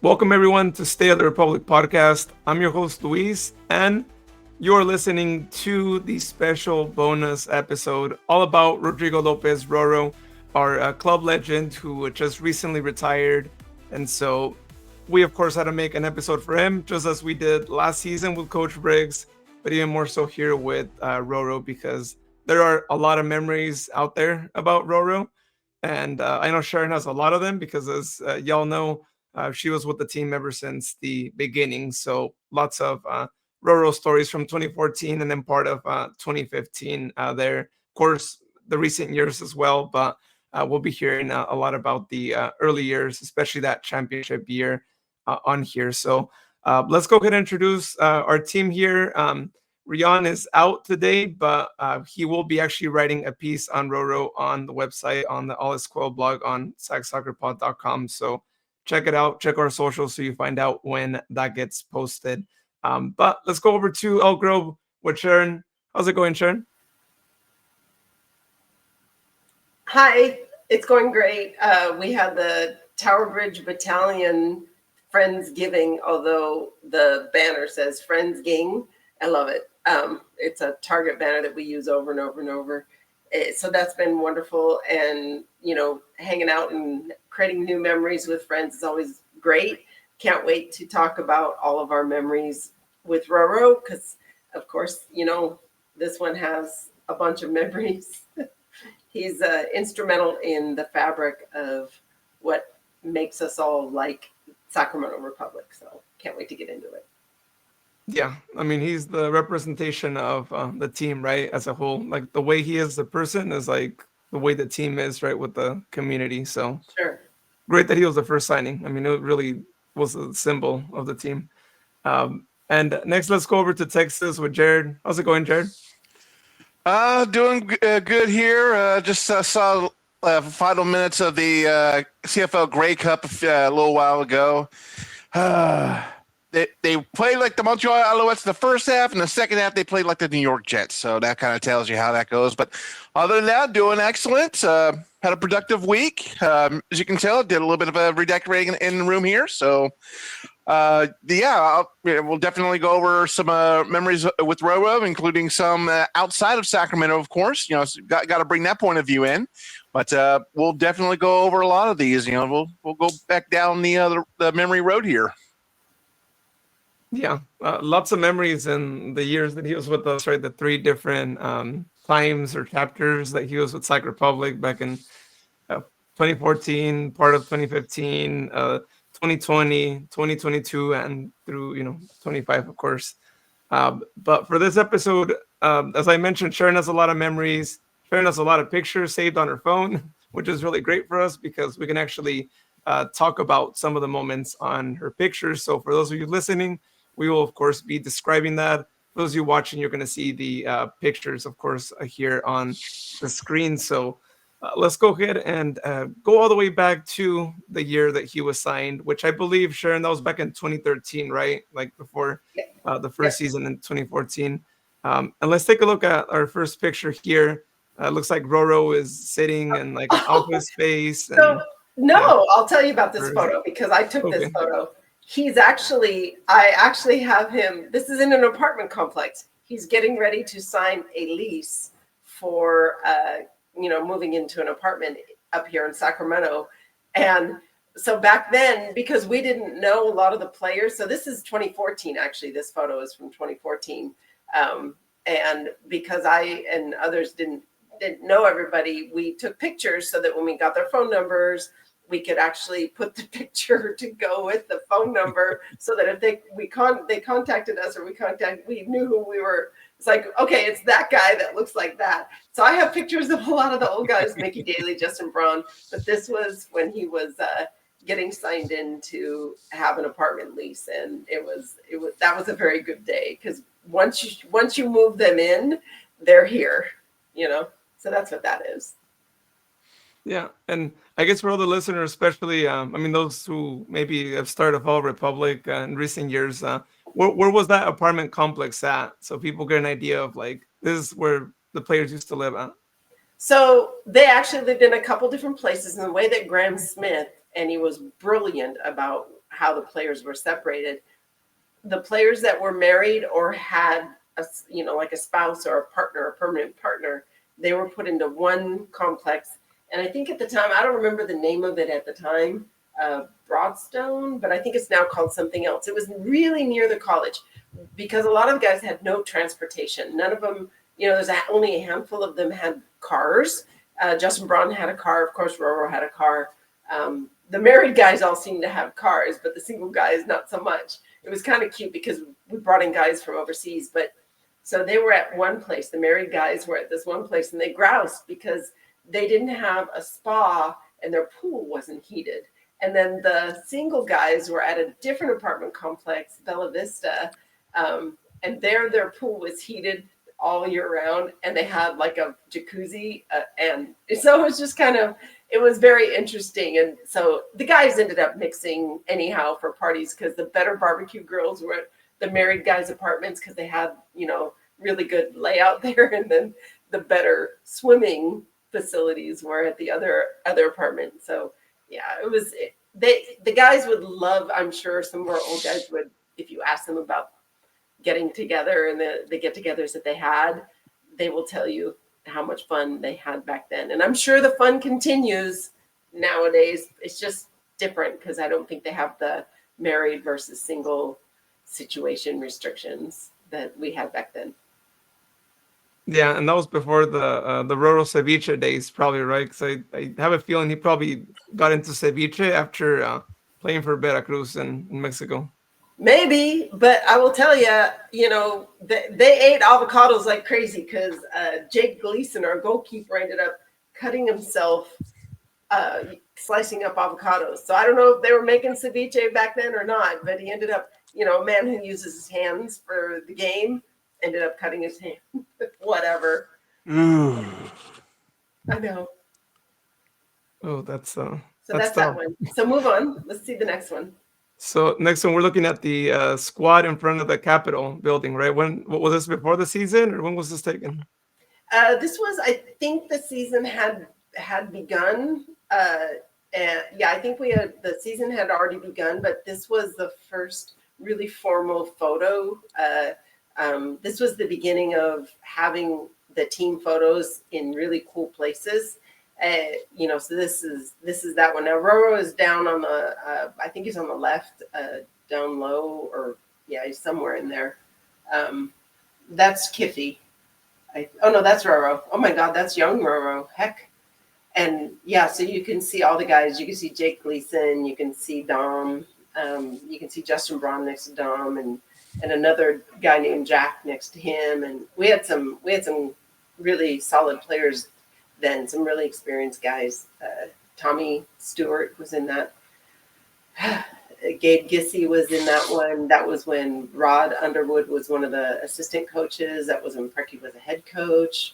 Welcome everyone to Stay of the Republic podcast. I'm your host Luis, and you're listening to the special bonus episode all about Rodrigo Lopez, RoRo, our club legend who just recently retired. And so we, of course, had to make an episode for him, just as we did last season with Coach Briggs, but even more so here with RoRo, because there are a lot of memories out there about RoRo. And I know Sharon has a lot of them because, as y'all know, she was with the team ever since the beginning. So lots of RoRo stories from 2014 and then part of 2015 there. Of course, the recent years as well, but we'll be hearing a lot about the early years, especially that championship year on here. So let's go ahead and introduce our team here. Rian is out today, but he will be actually writing a piece on RoRo on the website, on the All Is Quell blog on sacsoccerpod.com. So check it out, check our socials so you find out when that gets posted. But let's go over to Elk Grove with Sharon. How's it going, Sharon? Hi, it's going great. We had the Tower Bridge Battalion Friendsgiving, although the banner says Friendsging. I love it. It's a Target banner that we use over and over and over. So that's been wonderful. And, hanging out and creating new memories with friends is always great. Can't wait to talk about all of our memories with RoRo because, of course, this one has a bunch of memories. He's instrumental in the fabric of what makes us all like Sacramento Republic. So can't wait to get into it. Yeah, I mean, he's the representation of the team, right, as a whole. Like the way he is the person is like the way the team is, right, with the community. So Sure. Great that he was the first signing. I mean, it really was a symbol of the team. And next, let's go over to Texas with Jared. How's it going, Jared? Doing good here. Just saw final minutes of the CFL Grey Cup a little while ago. They played like the Montreal Alouettes in the first half, and the second half they played like the New York Jets. So that kind of tells you how that goes. But other than that, doing excellent. Had a productive week. As you can tell, did a little bit of a redecorating in the room here. So we'll definitely go over some memories with RoRo, including some outside of Sacramento, of course. Got to bring that point of view in. But we'll definitely go over a lot of these. We'll go back down the memory road here. Yeah, lots of memories in the years that he was with us, right? The three different times or chapters that he was with Sac Republic back in 2014, part of 2015, 2020, 2022, and through 25, of course. But for this episode, as I mentioned, Sharon has a lot of memories. Sharon has a lot of pictures saved on her phone, which is really great for us because we can actually talk about some of the moments on her pictures. So for those of you listening, we will, of course, be describing that. For those of you watching, you're going to see the pictures, of course, here on the screen. So let's go ahead and go all the way back to the year that he was signed, which I believe, Sharon, that was back in 2013, right? Like before the first season in 2014. And let's take a look at our first picture here. Looks like RoRo is sitting in like an office space. I'll tell you about this photo because I took this photo. I actually have him. This is in an apartment complex. He's getting ready to sign a lease for, moving into an apartment up here in Sacramento. And so back then, because we didn't know a lot of the players, so this is 2014, actually, this photo is from 2014. And because I and others didn't know everybody, we took pictures so that when we got their phone numbers, we could actually put the picture to go with the phone number so that if they contacted us or we knew who we were. It's like, okay, it's that guy that looks like that. So I have pictures of a lot of the old guys, Mickey Daly, Justin Braun, but this was when he was getting signed in to have an apartment lease. And that was a very good day because once you move them in, they're here, so that's what that is. Yeah, and I guess for all the listeners, especially, those who maybe have started Fall Republic in recent years, where was that apartment complex at? So people get an idea of like, this is where the players used to live at. So they actually lived in a couple different places, and the way that Graham Smith, and he was brilliant about how the players were separated. The players that were married or had a, like a spouse or a partner, a permanent partner, they were put into one complex. And I think at the time, I don't remember the name of it at the time, Broadstone, but I think it's now called something else. It was really near the college because a lot of guys had no transportation. None of them, there's only a handful of them had cars. Justin Braun had a car. Of course, RoRo had a car. The married guys all seemed to have cars, but the single guys, not so much. It was kind of cute because we brought in guys from overseas. But so they were at one place. The married guys were at this one place, and they groused because they didn't have a spa and their pool wasn't heated. And then the single guys were at a different apartment complex, Bella Vista, and their pool was heated all year round, and they had like a jacuzzi, and so it was just it was very interesting. And so the guys ended up mixing anyhow for parties because the better barbecue grills were at the married guys' apartments because they had really good layout there, and then the better swimming facilities were at the other apartment. So yeah, it was the guys would love, I'm sure some of our old guys would, if you ask them about getting together and the get-togethers that they had, they will tell you how much fun they had back then. And I'm sure the fun continues nowadays. It's just different because I don't think they have the married versus single situation restrictions that we had back then. Yeah, and that was before the RoRo ceviche days, probably, right? Because I have a feeling he probably got into ceviche after playing for Veracruz in Mexico. Maybe, but I will tell you, they ate avocados like crazy because Jake Gleason, our goalkeeper, ended up cutting himself slicing up avocados. So I don't know if they were making ceviche back then or not, but he ended up, a man who uses his hands for the game ended up cutting his hand. Whatever. I know. Oh, that's so that's that one. So move on. Let's see the next one. So next one, we're looking at the squad in front of the Capitol building, right? What was this, before the season, or when was this taken? This was, I think the season had begun. And yeah, I think the season had already begun, but this was the first really formal photo. This was the beginning of having the team photos in really cool places. So this is that one. Now RoRo is down on the, I think he's on the left, down low, or yeah, he's somewhere in there. That's Kiffy. No, that's RoRo. Oh my God, that's young RoRo. Heck. And yeah, so you can see all the guys. You can see Jake Gleason. You can see Dom. You can see Justin Braun next to Dom, and another guy named Jack next to him. And we had some really solid players then, some really experienced guys. Tommy Stewart was in that. Gabe Gissy was in that one. That was when Rod Underwood was one of the assistant coaches. That was when Perky was a head coach.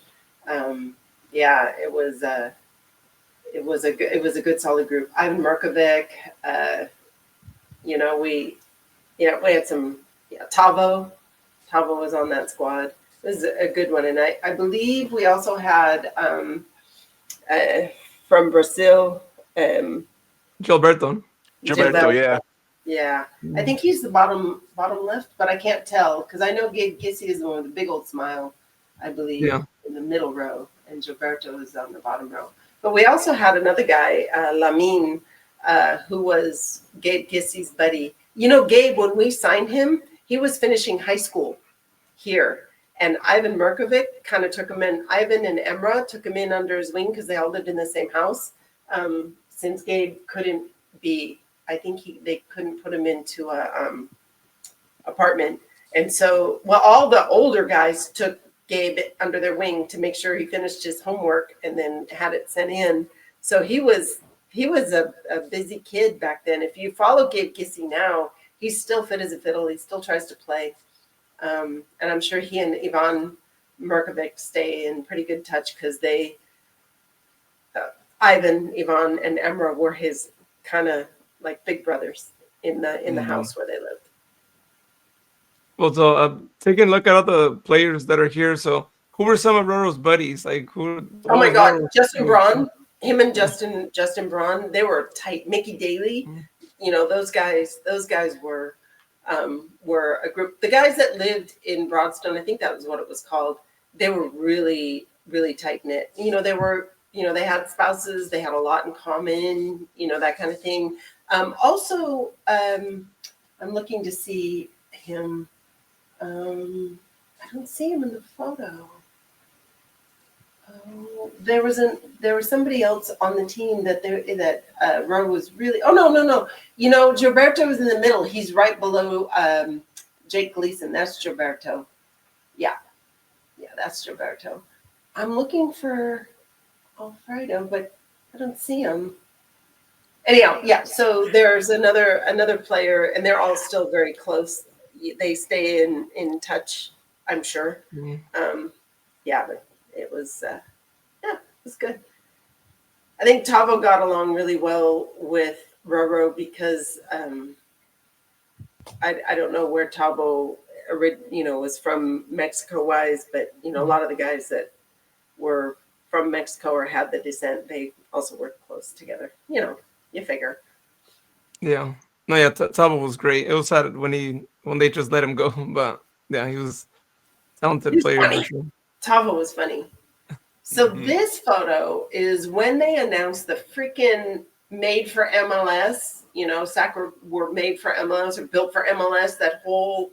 Yeah, it was a good solid group. Ivan Markovic, we had some, Tavo was on that squad. It was a good one. And I believe we also had from Brazil, Gilberto, yeah. Yeah, I think he's the bottom left, but I can't tell because I know Gabe Gissy is the one with the big old smile, I believe, in the middle row, and Gilberto is on the bottom row. But we also had another guy, Lamine, who was Gabe Gissy's buddy. Gabe, when we signed him, he was finishing high school here. And Ivan Markovic kind of took him in. Ivan and Emra took him in under his wing because they all lived in the same house. Since Gabe couldn't be, I think they couldn't put him into a apartment. And so, all the older guys took Gabe under their wing to make sure he finished his homework and then had it sent in. So he was a busy kid back then. If you follow Gabe Gissy now, he's still fit as a fiddle. He still tries to play. And I'm sure he and Ivan Markovic stay in pretty good touch because Ivan, and Emra were his kind of like big brothers in the house where they lived. Well, so taking a look at all the players that are here. So who were some of RoRo's buddies? Like who? Oh my God, Justin Braun. Him and Justin Braun, they were tight. Mickey Daly, those guys were a group. The guys that lived in Broadstone, I think that was what it was called. They were really, really tight knit. They were, they had spouses, they had a lot in common, that kind of thing. Also, I'm looking to see him. I don't see him in the photo. Oh, there was somebody else on the team that RoRo was really. Oh no. Gilberto was in the middle. He's right below Jake Gleason. That's Gilberto. Yeah, that's Gilberto. I'm looking for Alfredo, but I don't see him. Anyhow, yeah. So there's another player, and they're all still very close. They stay in touch, I'm sure. Mm-hmm. Yeah, but it was it was good. I think Tavo got along really well with RoRo because I don't know where Tavo was from Mexico wise, but a lot of the guys that were from Mexico or had the descent, they also worked close together. You figure. Yeah. No, yeah, Tavo was great. It was sad when they just let him go, but yeah, he was a talented player for sure. Tavo was funny. So this photo is when they announced the freaking made for MLS, SAC were made for MLS or built for MLS, that whole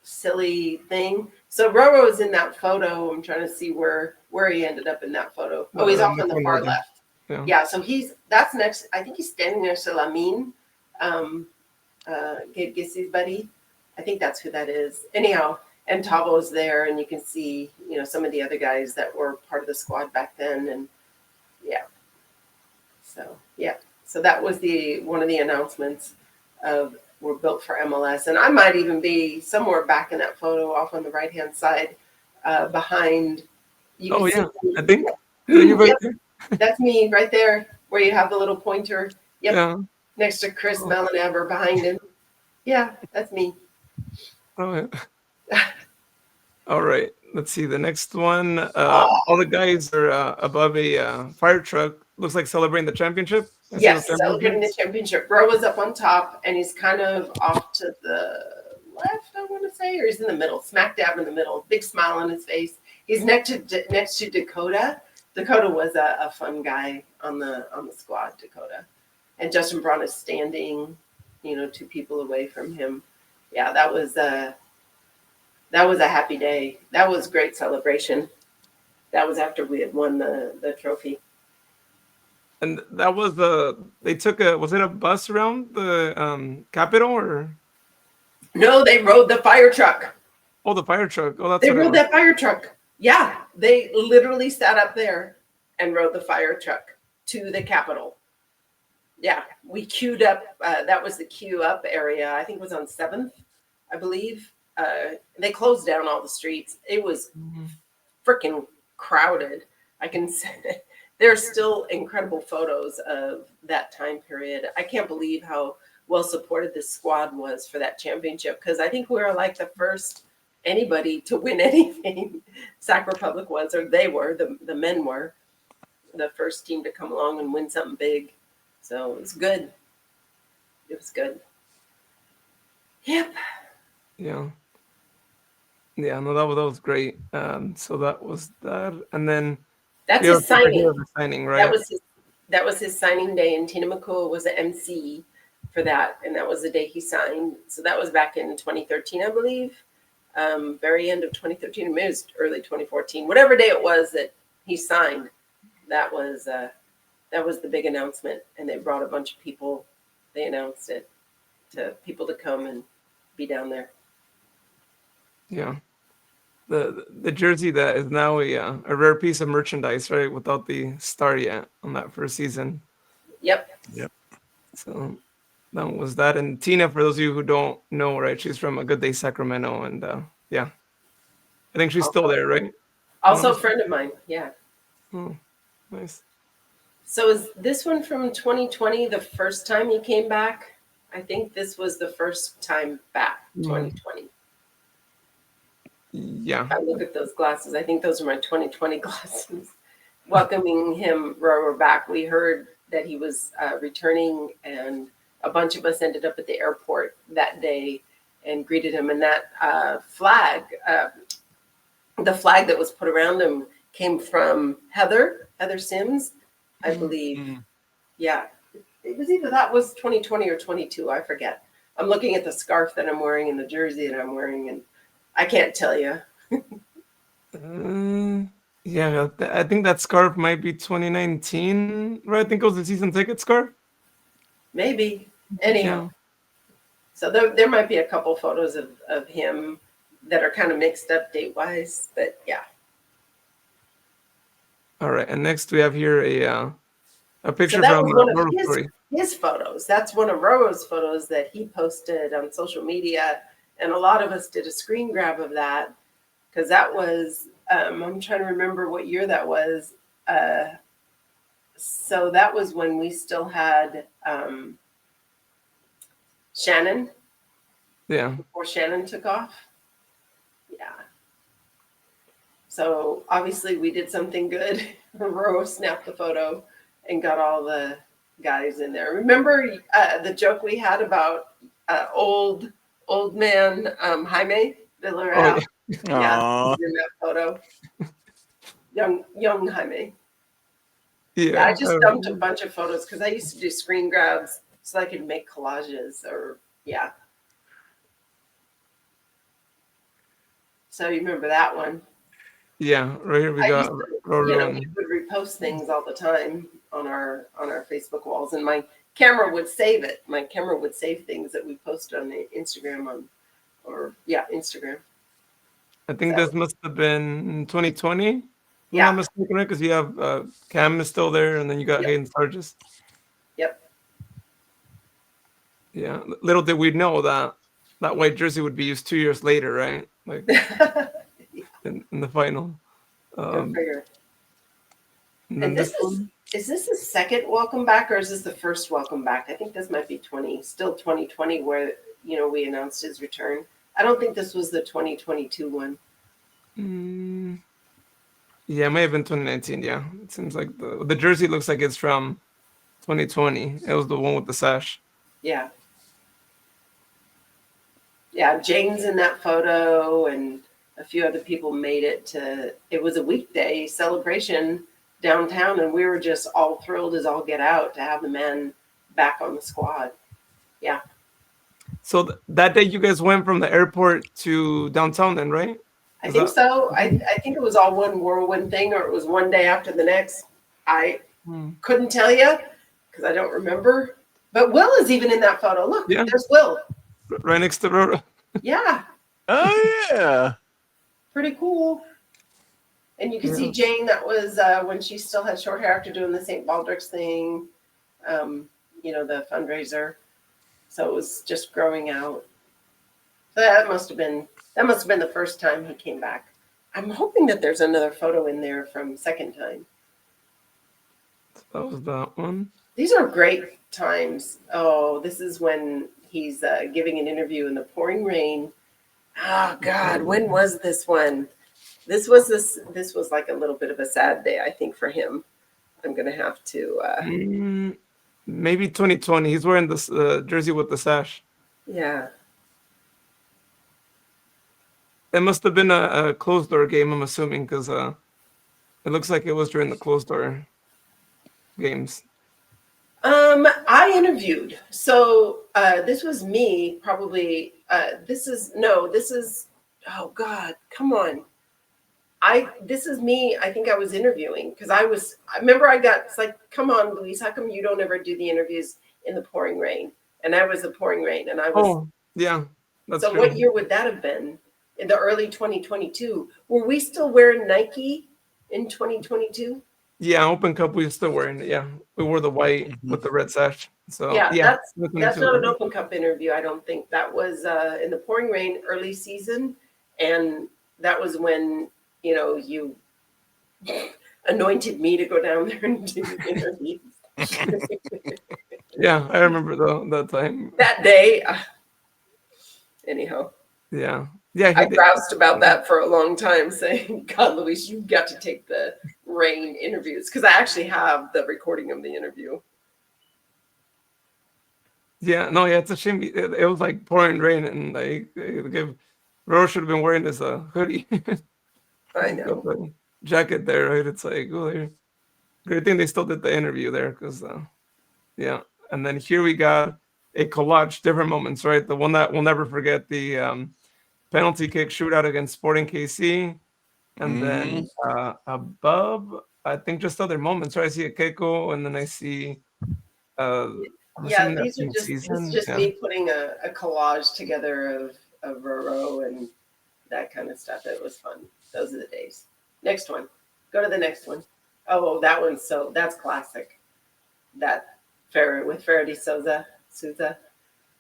silly thing. So RoRo is in that photo. I'm trying to see where he ended up in that photo. Oh, he's off on the far left. Yeah, so that's next. I think he's standing next to Lamin, Gabe Gissi's buddy. I think that's who that is. Anyhow, and Tavo's there, and you can see, some of the other guys that were part of the squad back then, and yeah. So that was one of the announcements of we're built for MLS, and I might even be somewhere back in that photo, off on the right hand side, behind. Oh yeah, I think you're right there. That's me right there, where you have the little pointer. Yep. Yeah. Next to Chris Melanever behind him. Yeah, that's me. Oh yeah. All right. Let's see the next one. All the guys are above a fire truck. Looks like celebrating the championship. Yes, celebrating the championship. Bro was up on top, and he's kind of off to the left, I want to say, or he's in the middle, smack dab in the middle. Big smile on his face. He's next to Dakota. Dakota was a fun guy on the squad, Dakota. And Justin Braun is standing, 2 people away from him. Yeah, that was a happy day. That was great celebration. That was after we had won the trophy. And that was they took was it a bus around the Capitol or? No, they rode the fire truck. Oh, the fire truck. Oh, that's they rode that fire truck. Yeah, they literally sat up there and rode the fire truck to the Capitol. Yeah, we queued up. That was the queue up area. I think it was on 7th, I believe. They closed down all the streets. It was freaking crowded. I can say there's still incredible photos of that time period. I can't believe how well supported this squad was for that championship, because I think we were like the first anybody to win anything. Sac Republic was, or they were, the men were the first team to come along and win something big. So it was good. It was good. Yep. Yeah. Yeah, no, that was great. So that was that, and then that's his signing. Right? That was his signing day, and Tina McCool was the MC for that, and that was the day he signed. So that was back in 2013, I believe. Very end of 2013, maybe it was early 2014, whatever day it was that he signed. That was the big announcement, and they brought a bunch of people. They announced it to people to come and be down there. Yeah, the jersey that is now a rare piece of merchandise, right? Without the star yet on that first season. Yep. So that was that. And Tina, for those of you who don't know, right, she's from A Good Day Sacramento, and yeah, I think she's still there, right? Also a friend of mine. Yeah. Oh, nice. So is this one from 2020 the first time you came back? I think this was the first time back, 2020. Yeah. I look at those glasses. I think those are my 2020 glasses. Welcoming him, RoRo, back. We heard that he was returning, and a bunch of us ended up at the airport that day and greeted him. And that flag, the flag that was put around him, came from Heather Sims, I believe. Mm-hmm. Yeah, it was either that was 2020 or 22. I forget. I'm looking at the scarf that I'm wearing and the jersey that I'm wearing, and I can't tell you. Yeah, I think that scarf might be 2019, right? I think it was the season ticket scarf. Maybe. Anyhow. Yeah. So there might be a couple photos of him that are kind of mixed up date-wise, but yeah. All right, and next we have here a picture So that from was one of RoRo Story. his photos. That's one of RoRo's photos that he posted on social media, and a lot of us did a screen grab of that because that was I'm trying to remember what year that was. So that was when we still had Shannon. Yeah. Before Shannon took off. Yeah. So obviously we did something good. RoRo snapped the photo and got all the guys in there. Remember the joke we had about old man Jaime Villarreal? Yeah, he's in that photo. Young Jaime. Yeah, I just dumped a bunch of photos because I used to do screen grabs so I could make collages or yeah. So you remember that one? Yeah, right here we got RoRo. We would repost things all the time on our Facebook walls, and my camera would save it. My camera would save things that we posted on the Instagram Instagram. I think this must have been 2020. Yeah, I'm not mistaken, right? Because you have Cam is still there, and then you got Hayden Sargis. Yep. Yeah, little did we know that white jersey would be used 2 years later, right? Like in the final. Go figure. And is this the second welcome back, or is this the first welcome back? I think this might be 2020, where we announced his return. I don't think this was the 2022 one. Yeah, it may have been 2019. Yeah, it seems like the jersey looks like it's from 2020. It was the one with the sash. Yeah. Yeah, Jane's in that photo, and a few other people made it to. It was a weekday celebration downtown, and we were just all thrilled as all get out to have the man back on the squad. Yeah. So that day you guys went from the airport to downtown then, right? I think so. I think it was all one whirlwind thing, or it was one day after the next. I couldn't tell you because I don't remember. But Will is even in that photo. Look, there's Will. Right next to RoRo. Yeah. Oh, yeah. Pretty cool. And you can see Jane, that was when she still had short hair after doing the St. Baldrick's thing, the fundraiser. So it was just growing out. So that must have been the first time he came back. I'm hoping that there's another photo in there from second time. That was that one. These are great times. Oh, this is when he's giving an interview in the pouring rain. Oh God, when was this one? This was like a little bit of a sad day, I think, for him. I'm gonna have to. Maybe 2020. He's wearing this jersey with the sash. Yeah. It must have been a closed door game, I'm assuming, because it looks like it was during the closed door games. I interviewed. So this was me, probably. This is oh God, come on. This is me. I think I was interviewing because I remember it's like, come on, Luis, how come you don't ever do the interviews in the pouring rain? And I was the pouring rain, and I was. Oh, yeah. That's so true. What year would that have been? In the early 2022? Were we still wearing Nike in 2022? Yeah, Open Cup, we were still wearing it. Yeah, we wore the white with the red sash. So yeah, that's not an Open Cup interview. I don't think that was in the pouring rain early season, and that was when you anointed me to go down there and do the interviews. Yeah, I remember that time. That day. Anyhow. Yeah. I groused about that for a long time, saying, God, Luis, you got to take the rain interviews, because I actually have the recording of the interview. Yeah, no, yeah, it's a shame. It was like pouring rain, and like RoRo should have been wearing this hoodie. I He's got know. the jacket there, right? It's like, oh, great thing they still did the interview there, because yeah. And then here we got a collage, different moments, right? The one that we'll never forget, the penalty kick shootout against Sporting KC, and then above, I think just other moments, right? I see a Keiko, and then I see I'm Yeah, assuming that's in this is season. just Yeah. me putting a collage together of RoRo and that kind of stuff. It was fun. Those are the days. Next one. Go to the next one. Oh, that one's that's classic. That with Faraday Souza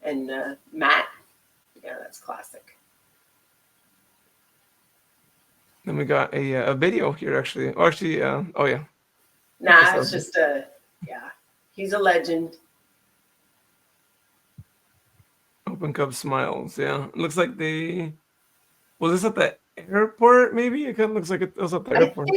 and Matt. Yeah, that's classic. Then we got a video here, actually. Oh, actually, oh yeah. Nah, it's just yeah. He's a legend. Open Cup smiles. Yeah, it looks like was this at the airport? Maybe it kind of looks like it was at the airport.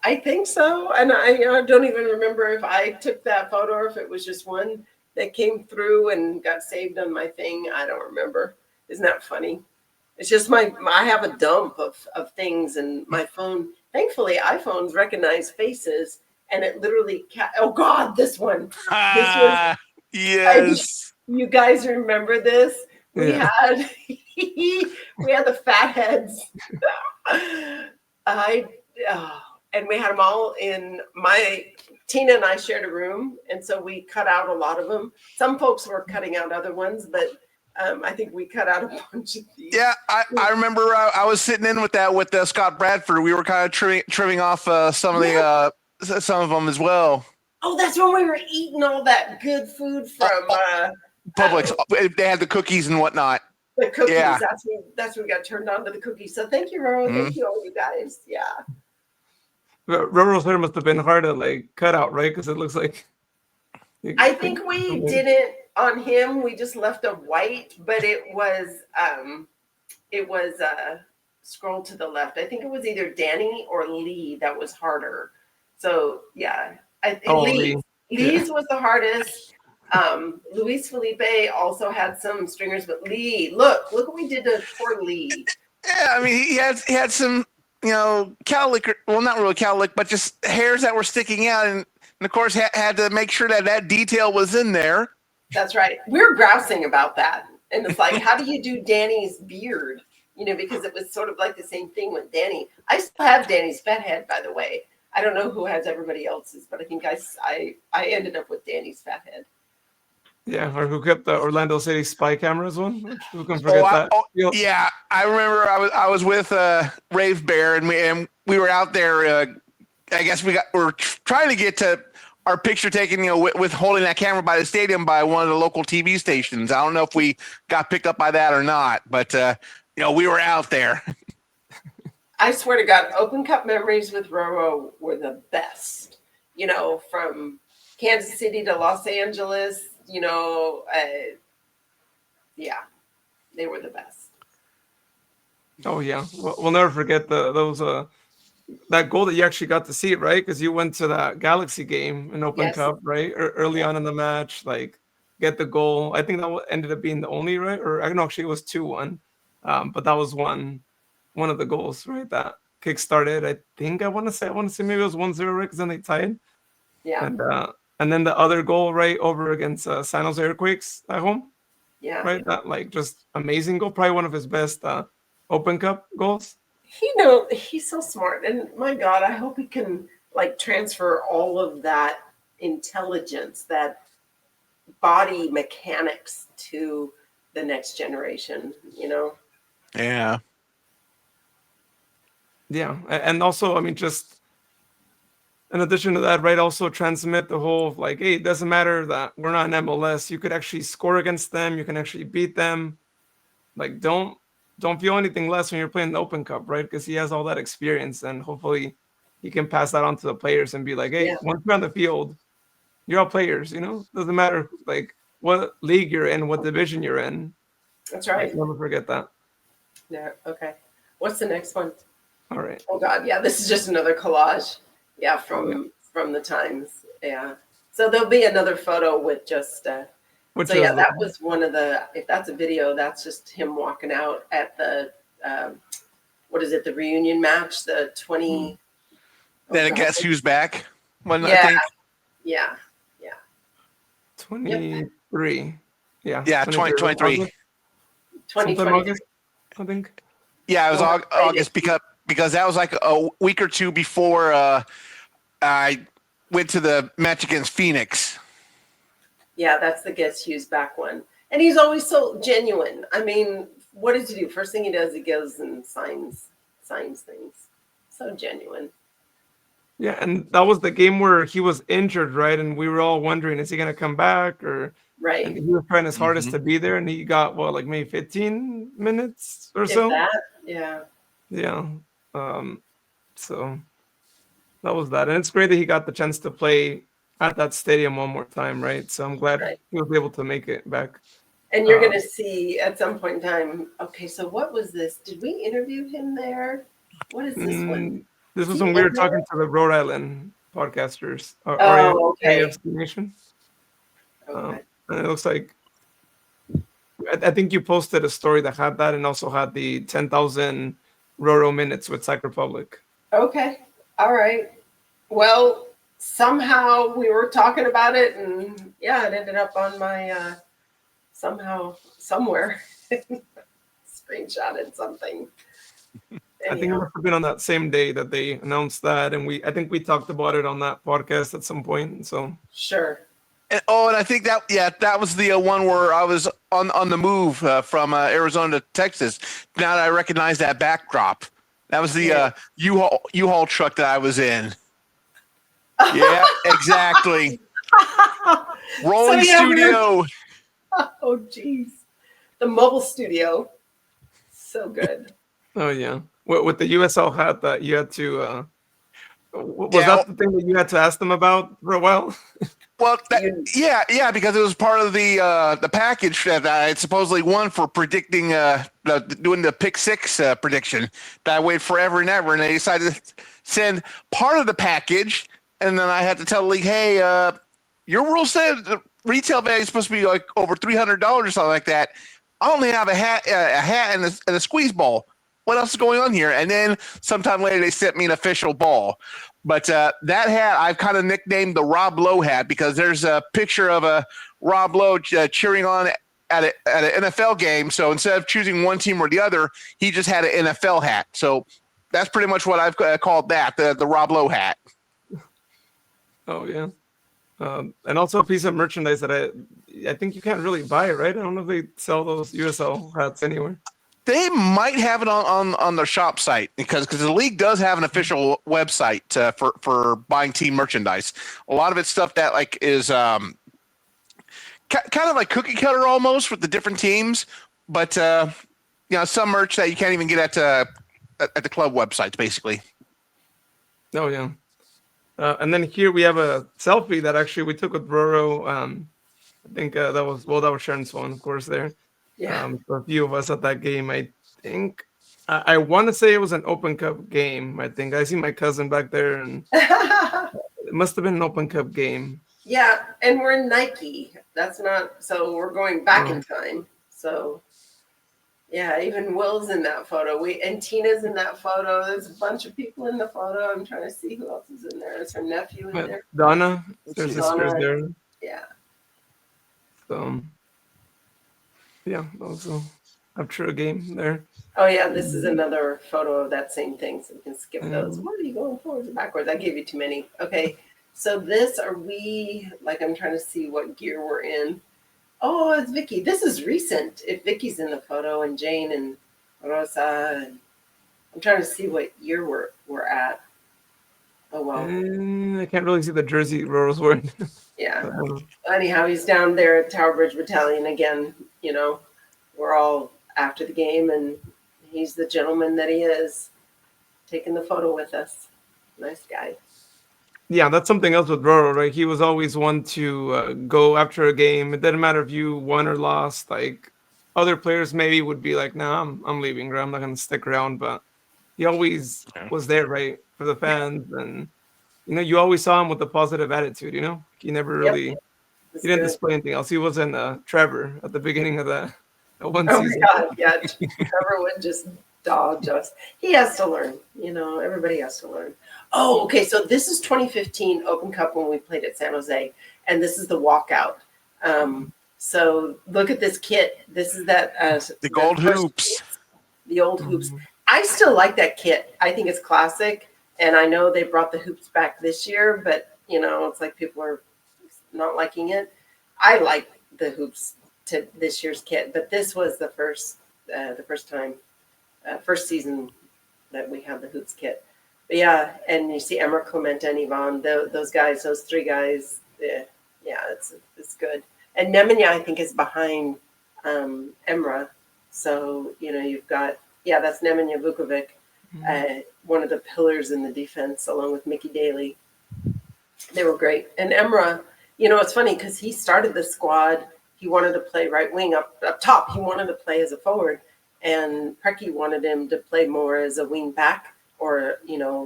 I think so. And I don't even remember if I took that photo or if it was just one that came through and got saved on my thing. I don't remember. Isn't that funny? It's just I have a dump of things, and my phone, thankfully iPhones recognize faces, and it literally oh God, this one. This was yes. You guys remember this? We Yeah. had we had the fat heads. And we had them all in Tina and I shared a room, and so we cut out a lot of them. Some folks were cutting out other ones, but I think we cut out a bunch of these. Yeah, I remember I was sitting in with Scott Bradford. We were kind of trimming off some of them as well. Oh, that's when we were eating all that good food from Publix. They had the cookies and whatnot. The cookies. Yeah. That's when we got turned on to the cookies. So thank you, RoRo. Thank you, all you guys. Yeah. RoRo's hair must have been hard to like cut out, right? Because it looks like. I think we didn't on him. We just left a white, but it was scroll to the left. I think it was either Danny or Lee that was harder. So yeah, Lee's was the hardest. Luis Felipe also had some stringers, but Lee, look what we did to poor Lee. Yeah, I mean he had some cowlick, well not really cowlick, but just hairs that were sticking out, and of course had to make sure that detail was in there. That's right. We were grousing about that, and it's like, how do you do Danny's beard? Because it was sort of like the same thing with Danny. I still have Danny's fat head, by the way. I don't know who has everybody else's, but I think I ended up with Danny's fat head. Yeah, or who kept the Orlando City spy cameras one? Who can forget that? Yeah, I remember I was with Rave Bear, and we were out there. I guess we're trying to get to our picture taken, with holding that camera by the stadium by one of the local TV stations. I don't know if we got picked up by that or not, but we were out there. I swear to God, Open Cup memories with RoRo were the best. From Kansas City to Los Angeles. Yeah, they were the best. Oh yeah, we'll never forget those that goal that you actually got to see, right? Because you went to that Galaxy game in Open Cup, right? Early on in the match, like get the goal. I think that ended up being the only, right? Or I don't know, actually it was 2-1, but that was one of the goals, right? That kick started. I think I want to say maybe it was 1-0, right? Because then they tied. Yeah. And then the other goal, right, over against San Jose Earthquakes at home. Yeah. Right. That like just amazing goal. Probably one of his best Open Cup goals. He's so smart, and my God, I hope he can like transfer all of that intelligence, that body mechanics to the next generation. Yeah. Yeah, and also, I mean, just in addition to that, right, also transmit the whole like, hey, it doesn't matter that we're not in MLS. You could actually score against them. You can actually beat them. Like, don't feel anything less when you're playing the Open Cup, right? Because he has all that experience, and hopefully he can pass that on to the players and be like, hey, once you're on the field, you're all players, Doesn't matter like what league you're in, what division you're in. That's right. Never forget that. Yeah. Okay. What's the next one? All right. Oh God, yeah, this is just another collage. Yeah, from the times. Yeah. So there'll be another photo with just So yeah, that was one of the. If that's a video, that's just him walking out at the. What is it? The reunion match, the 20. Then I guess who's back? One, yeah, I think. Yeah. 23. Yeah. 2023. 2023. August, I think. Yeah, it was August because that was like a week or two before I went to the match against Phoenix. Yeah, that's the Guess Hughes back one. And he's always so genuine. I mean, what does he do? First thing he does, he goes and signs things. So genuine. Yeah, and that was the game where he was injured, right? And we were all wondering, is he going to come back? Right. And he was trying his hardest to be there, and he got, like maybe 15 minutes or so? Yeah. Yeah. So that was that. And it's great that he got the chance to play at that stadium one more time, right? So I'm glad he was able to make it back. And you're going to see at some point in time, okay, so what was this? Did we interview him there? What is this one? This was when we were talking to the Rhode Island podcasters. Okay. AFC Nation. Okay. And it looks like, I think you posted a story that had that and also had the 10,000 RoRo minutes with SAC Republic. Okay. All right. Well, somehow we were talking about it, and yeah, it ended up on my somewhere screenshotted something. I think it must have been on that same day that they announced that, and I think we talked about it on that podcast at some point. So sure. And I think that was the one where I was on the move from Arizona to Texas. Now that I recognize that backdrop, that was the U-Haul truck that I was in. Yeah, exactly. Rolling studio. Oh, geez. The mobile studio. So good. Oh, yeah. With the USL hat that you had to... was that the thing that you had to ask them about for a while? Well, because it was part of the package that I had supposedly won for predicting doing the pick six prediction. That I waited forever and ever, and they decided to send part of the package, and then I had to tell the league, hey, your rule said the retail value is supposed to be like over $300 or something like that. I only have a hat and a squeeze ball. What else is going on here? And then sometime later, they sent me an official ball. But that hat I've kind of nicknamed the Rob Lowe hat because there's a picture of a Rob Lowe cheering on at an NFL game. So instead of choosing one team or the other, he just had an NFL hat. So that's pretty much what I've called that, the Rob Lowe hat. Oh, yeah. And also a piece of merchandise that I think you can't really buy it, right? I don't know if they sell those USL hats anywhere. They might have it on their shop site because the league does have an official website for buying team merchandise. A lot of it's stuff that like is kind of like cookie cutter almost with the different teams, but some merch that you can't even get at the club websites basically. Oh yeah, and then here we have a selfie that actually we took with RoRo. I think that was Sharon's phone, of course. There. Yeah. For a few of us at that game, I think I want to say it was an Open Cup game. I think I see my cousin back there, and it must have been an Open Cup game. Yeah, and we're in Nike. That's not so. We're going back in time. So, yeah, even Will's in that photo. And Tina's in that photo. There's a bunch of people in the photo. I'm trying to see who else is in there. Is her nephew in there? Donna. Their sister's there. Yeah. So. Yeah, also a true game there. Oh yeah, this is another photo of that same thing, so we can skip those. What are you going forwards or backwards? I gave you too many. Okay, so I'm trying to see what gear we're in. Oh, it's Vicky. This is recent. If Vicky's in the photo and Jane and Rosa, I'm trying to see what year we're at. Oh wow. I can't really see the jersey RoRo's wearing. Yeah. Anyhow, he's down there at Tower Bridge Battalion again. We're all after the game, and he's the gentleman that he is, taking the photo with us. Nice guy. Yeah, that's something else with RoRo, right? He was always one to go after a game. It didn't matter if you won or lost. Like other players maybe would be like, "Nah, I'm leaving. I'm not gonna stick around." But he always was there, right, for the fans, and you always saw him with a positive attitude. He never really It's He didn't good. display anything else. He wasn't Trevor at the beginning of that one Oh season. my God, yeah. Trevor would just dodge us. He has to learn, everybody has to learn. Oh, okay. So this is 2015 Open Cup when we played at San Jose, and this is the walkout. So look at this kit. This is that the gold hoops. Kits, the old hoops. I still like that kit. I think it's classic, and I know they brought the hoops back this year, but it's like people are not liking it. I like the hoops to this year's kit, but this was the first season that we had the hoops kit. But yeah, and you see Emma, Clement, and Yvonne, those guys, those three guys. Yeah, it's good. And Nemanja, I think, is behind Emra. So you've got that's Nemanja Vukovic, one of the pillars in the defense, along with Mickey Daly. They were great. And Emra, it's funny because he started the squad. He wanted to play right wing up top. He wanted to play as a forward, and Preki wanted him to play more as a wing back or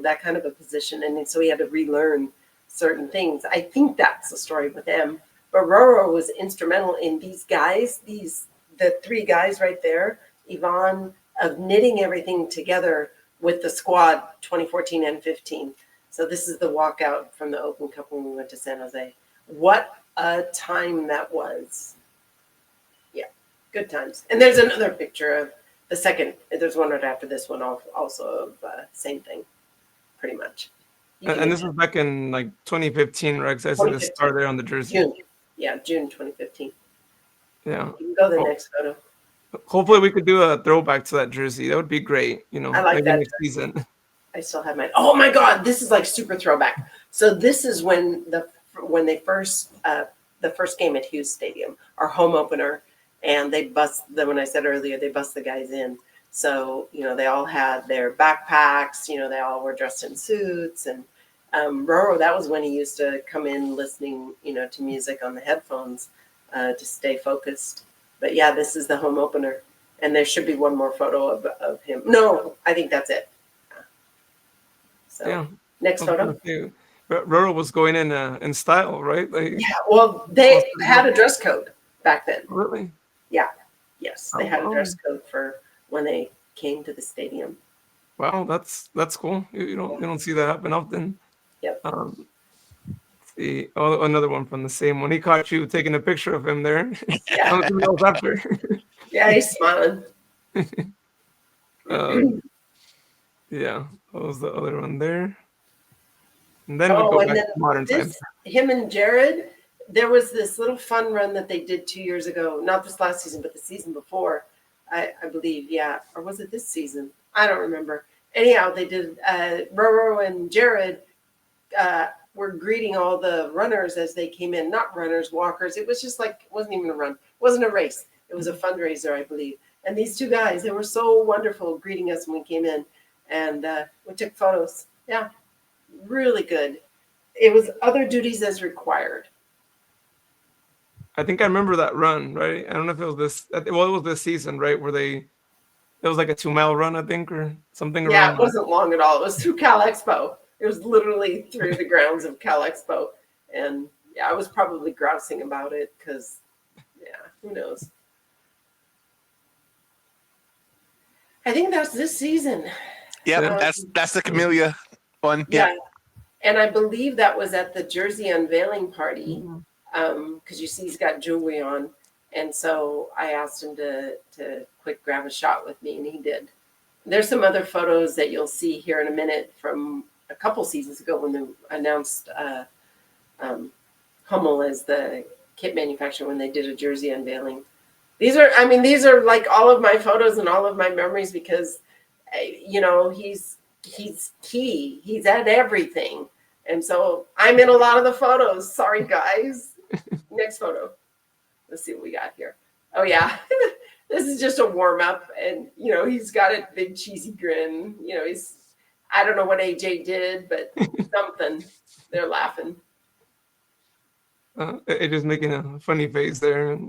that kind of a position. And so he had to relearn certain things. I think that's the story with him. But RoRo was instrumental in these guys, the three guys right there, Yvonne, of knitting everything together with the squad 2014 and 15. So this is the walkout from the Open Cup when we went to San Jose. What a time that was. Yeah, good times. And there's another picture of the second. There's one right after this one also of same thing, pretty much. And this was back in like 2015, right? Because I see the star there on the jersey. June. Yeah, June 2015. Yeah. You can go to the next photo. Hopefully we could do a throwback to that jersey. That would be great. I like maybe that next season. I still have mine. Oh my God, this is like super throwback. So this is when they first the first game at Hughes Stadium, our home opener, and they bust them. When I said earlier, they bust the guys in. So they all had their backpacks. They all were dressed in suits, and RoRo, that was when he used to come in listening, to music on the headphones to stay focused. But yeah, this is the home opener, and there should be one more photo of him. No, I think that's it. So yeah. Next photo. RoRo was going in style, right? Well, they had a dress code back then. Really? Yeah. Yes, they had a dress code for when they came to the stadium. Wow, that's cool. You don't see that happen often. Yep. See, another one from the same one. He caught you taking a picture of him there. Yeah. After. Yeah, he's smiling. Yeah, that was the other one there. And then we go back to modern times. Him and Jared, there was this little fun run that they did 2 years ago. Not this last season, but the season before, I believe. Yeah, or was it this season? I don't remember. Anyhow, they did. RoRo and Jared were greeting all the runners as they came in. Not runners, walkers. It was just like, it wasn't even a run. It wasn't a race. It was a fundraiser, I believe. And these two guys, they were so wonderful greeting us when we came in. And we took photos. Yeah, really good. It was other duties as required. I think I remember that run, right? I don't know if it was this. Well, it was this season, right? Where it was like a 2-mile run, I think, or something. Yeah, it wasn't long at all. It was through Cal Expo. It was literally through the grounds of Cal Expo. And yeah, I was probably grousing about it because, who knows? I think that's this season. Yeah, that's the Camellia one. Yeah. And I believe that was at the jersey unveiling party because you see he's got jewelry on. And so I asked him to quick grab a shot with me, and he did. There's some other photos that you'll see here in a minute from a couple seasons ago when they announced Hummel as the kit manufacturer when they did a jersey unveiling. These are like all of my photos and all of my memories because, he's key. He's at everything. And so I'm in a lot of the photos. Sorry, guys. Next photo. Let's see what we got here. Oh, yeah. This is just a warm up. And, he's got a big cheesy grin. I don't know what AJ did, but something. They're laughing. It is making a funny face there.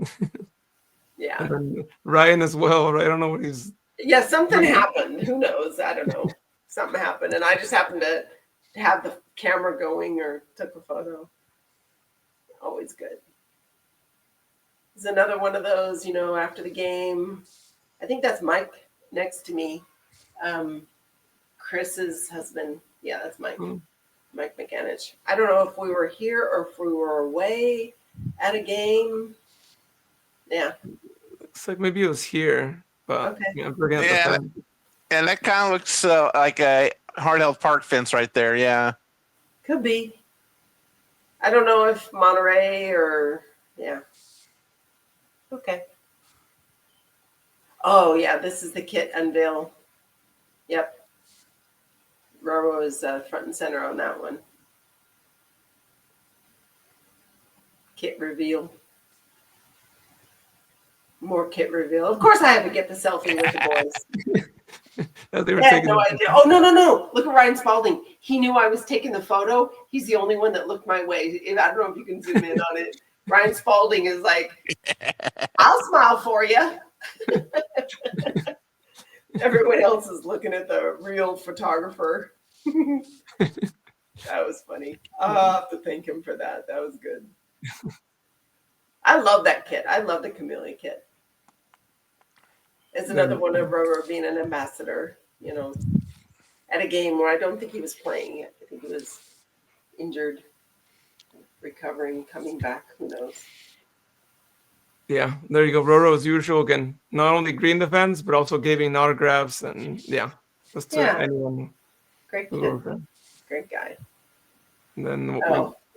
Yeah. And then Ryan as well, right? I don't know what he's. Yeah, something happened. Who knows? I don't know. Something happened. And I just happened to have the camera going or took a photo. Always good. It's another one of those, after the game. I think that's Mike next to me. Chris's husband. Yeah, that's Mike. Mike McAnich. I don't know if we were here or if we were away at a game. Yeah. Looks like maybe it was here, but okay. I'm forgetting the fence. And that kind of looks like a Hard Health Park fence right there. Yeah. Could be. I don't know if Monterey or, yeah. Okay. Oh, yeah, this is the kit unveil. Yep. RoRo is front and center on that one. Kit reveal. More kit reveal. Of course I had to get the selfie with the boys. They were taking no idea. Oh, no. Look at Ryan Spalding. He knew I was taking the photo. He's the only one that looked my way. I don't know if you can zoom in on it. Ryan Spalding is like, I'll smile for you. Everyone else is looking at the real photographer. That was funny. I'll have to thank him for that. That was good. I love that kit. I love the chameleon kit. It's another one of RoRo being an ambassador, at a game where I don't think he was playing. I think he was injured, recovering, coming back. Who knows? Yeah, there you go. RoRo as usual again. Not only green the fans, but also giving autographs and just to anyone. Great kid. Great guy. And then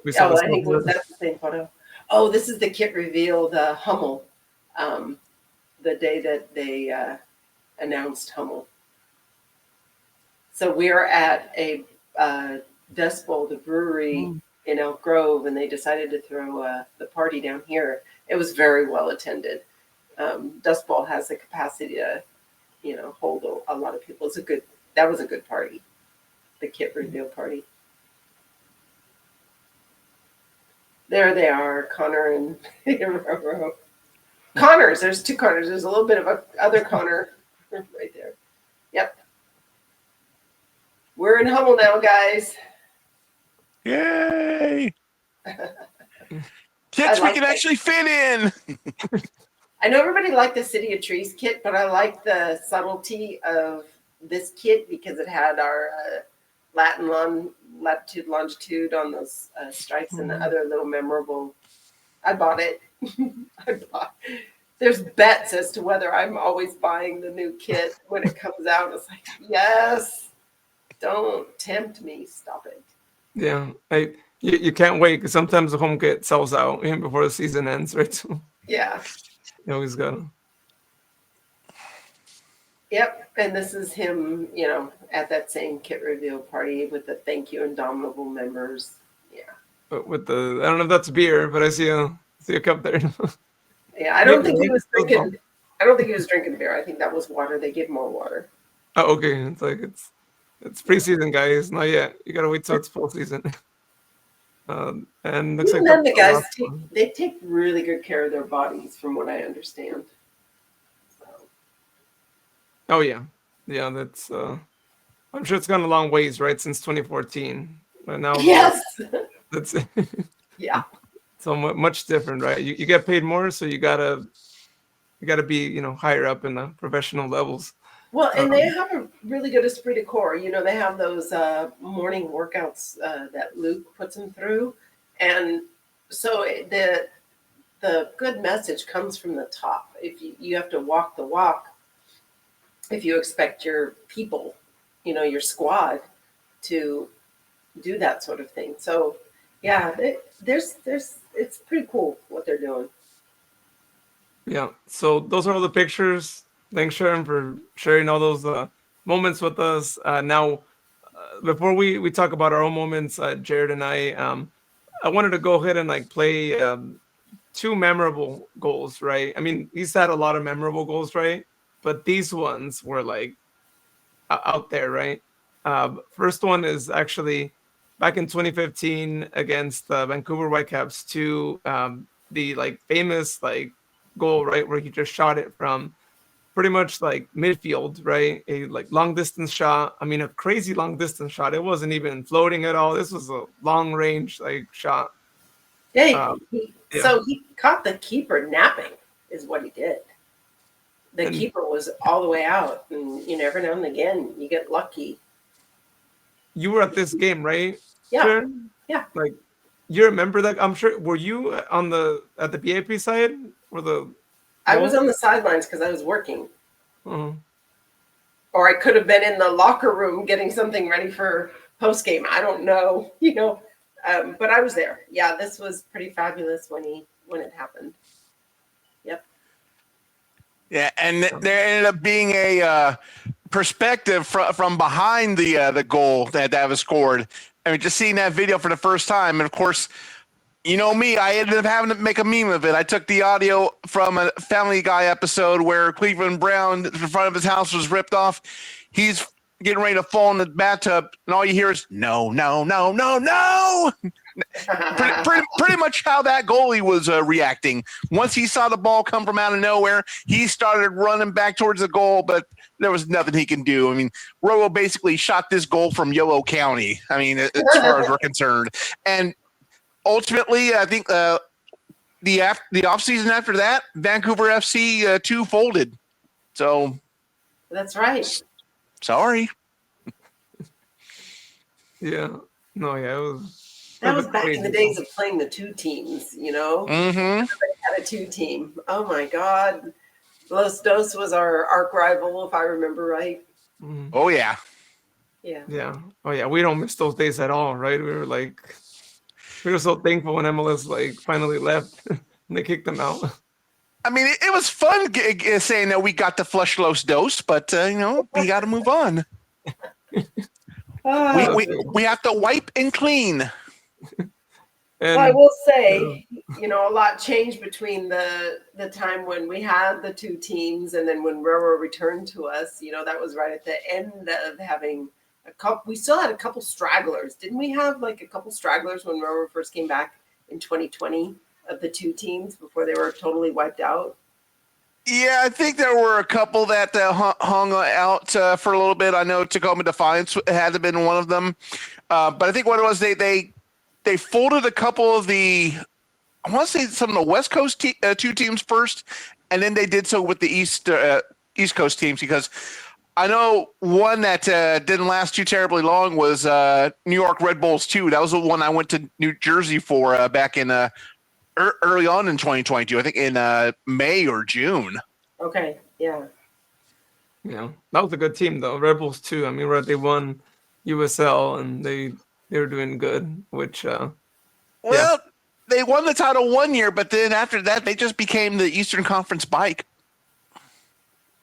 we saw I think that's the same photo. Oh, this is the kit reveal, the Hummel. The day that they announced Hummel. So we're at a Dust Bowl, the brewery in Elk Grove, and they decided to throw the party down here. It was very well attended. Dust Bowl has the capacity to, hold a lot of people. That was a good party, the kit reveal party. There they are, Connor and RoRo. Connors, there's two Connors. There's a little bit of a other Connor right there. Yep. We're in Hummel now, guys. Yay! Kits we can actually fit in. I know everybody liked the City of Trees kit, but I like the subtlety of this kit because it had our latitude, longitude on those stripes and the other little memorable. I bought it. There's bets as to whether I'm always buying the new kit when it comes out. It's like, yes, don't tempt me. Stop it. Yeah, you can't wait because sometimes the home kit sells out even before the season ends, right? So yeah. You always got to. Yep, and this is him, at that same kit reveal party with the Thank You Indomitable members. Yeah. But with I don't know if that's beer, but I see a cup there. Yeah, I don't think he was drinking. I don't think he was drinking beer. I think that was water. They gave more water. Oh, okay. It's like it's preseason, guys. Not yet. You gotta wait till it's full season. And looks like then the guys take really good care of their bodies, from what I understand. So. Oh yeah. That's. I'm sure it's gone a long ways, right, since 2014. But now. Yes. That's. Yeah. So much different, right? You get paid more, so you gotta be higher up in the professional levels. Well, and they have a really good esprit de corps. They have those morning workouts that Luke puts them through, and so the good message comes from the top. If you have to walk the walk, if you expect your people, your squad, to do that sort of thing. So. Yeah, it's pretty cool what they're doing. Yeah, so those are all the pictures. Thanks, Sharon, for sharing all those moments with us. Now, before we talk about our own moments, Jared and I wanted to go ahead and play two memorable goals, right? I mean, he's had a lot of memorable goals, right? But these ones were out there, right? First one is actually back in 2015 against the Vancouver Whitecaps to the famous goal, right, where he just shot it from pretty much midfield, right? A long distance shot. I mean, a crazy long distance shot. It wasn't even floating at all. This was a long range shot. Yeah, Yeah. So he caught the keeper napping, is what he did. The keeper was all the way out, and every now and again you get lucky. You were at this game, right? Yeah. Sharon? Yeah. Like, you remember that? I'm sure. Were you at the VIP side or the? I was on the sidelines because I was working. Uh-huh. Or I could have been in the locker room getting something ready for post game. I don't know, but I was there. Yeah, this was pretty fabulous when it happened. Yep. Yeah, and there ended up being a perspective from behind the goal that was scored. I mean, just seeing that video for the first time, and of course, you know me, I ended up having to make a meme of it. I took the audio from a Family Guy episode where Cleveland Brown, the front of his house was ripped off. He's getting ready to fall in the bathtub, and all you hear is no, no, no, no, no. pretty much how that goalie was reacting. Once he saw the ball come from out of nowhere, he started running back towards the goal, but there was nothing he can do. I mean, RoRo basically shot this goal from Yolo County. I mean, as far as we're concerned. And ultimately, I think the offseason after that, Vancouver FC 2 folded. So that's right. Sorry. Yeah. No, yeah, it was. That was back in the days of playing the two teams, Mm-hmm. Everybody had a two team. Oh my God. Los Dos was our arch rival, if I remember right. Mm-hmm. Oh yeah. Yeah. Yeah. Oh yeah. We don't miss those days at all, right? We were so thankful when MLS finally left and they kicked them out. I mean, it was fun saying that we got the flush Los Dos, but we got to move on. We have to wipe and clean. Well, I will say, a lot changed between the time when we had the two teams and then when RoRo returned to us. That was right at the end of having a couple. We still had a couple stragglers. Didn't we have a couple stragglers when RoRo first came back in 2020 of the two teams before they were totally wiped out? Yeah, I think there were a couple that hung out for a little bit. I know Tacoma Defiance had been one of them. But I think what it was, they folded a couple of I want to say some of the West Coast two teams first, and then they did so with the East Coast teams, because I know one that didn't last too terribly long was New York Red Bulls 2. That was the one I went to New Jersey for back in early on in 2022. I think in May or June. Okay, yeah. Yeah, that was a good team though. Red Bulls 2. I mean, they won USL and they were doing good, which they won the title 1 year, but then after that they just became the Eastern Conference bike.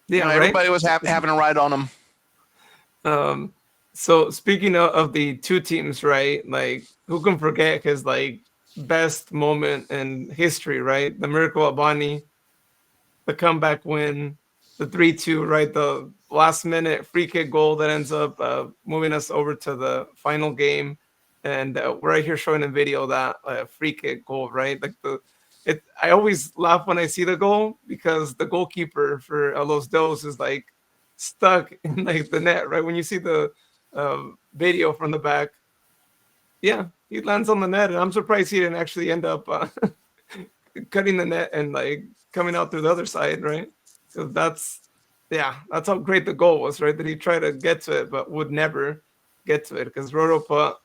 Yeah, right? Everybody was having a ride on them. So speaking of the two teams, right? Who can forget his best moment in history, right? The miracle at Bonnie, the comeback win, the 3-2, right? The last minute free kick goal that ends up moving us over to the final game. And we're right here showing a video that free kick goal, right? I always laugh when I see the goal because the goalkeeper for Los Dos is stuck in the net, right? When you see the video from the back, yeah, he lands on the net, and I'm surprised he didn't actually end up cutting the net and coming out through the other side, right? So that's how great the goal was, right? That he tried to get to it, but would never get to it because RoRo put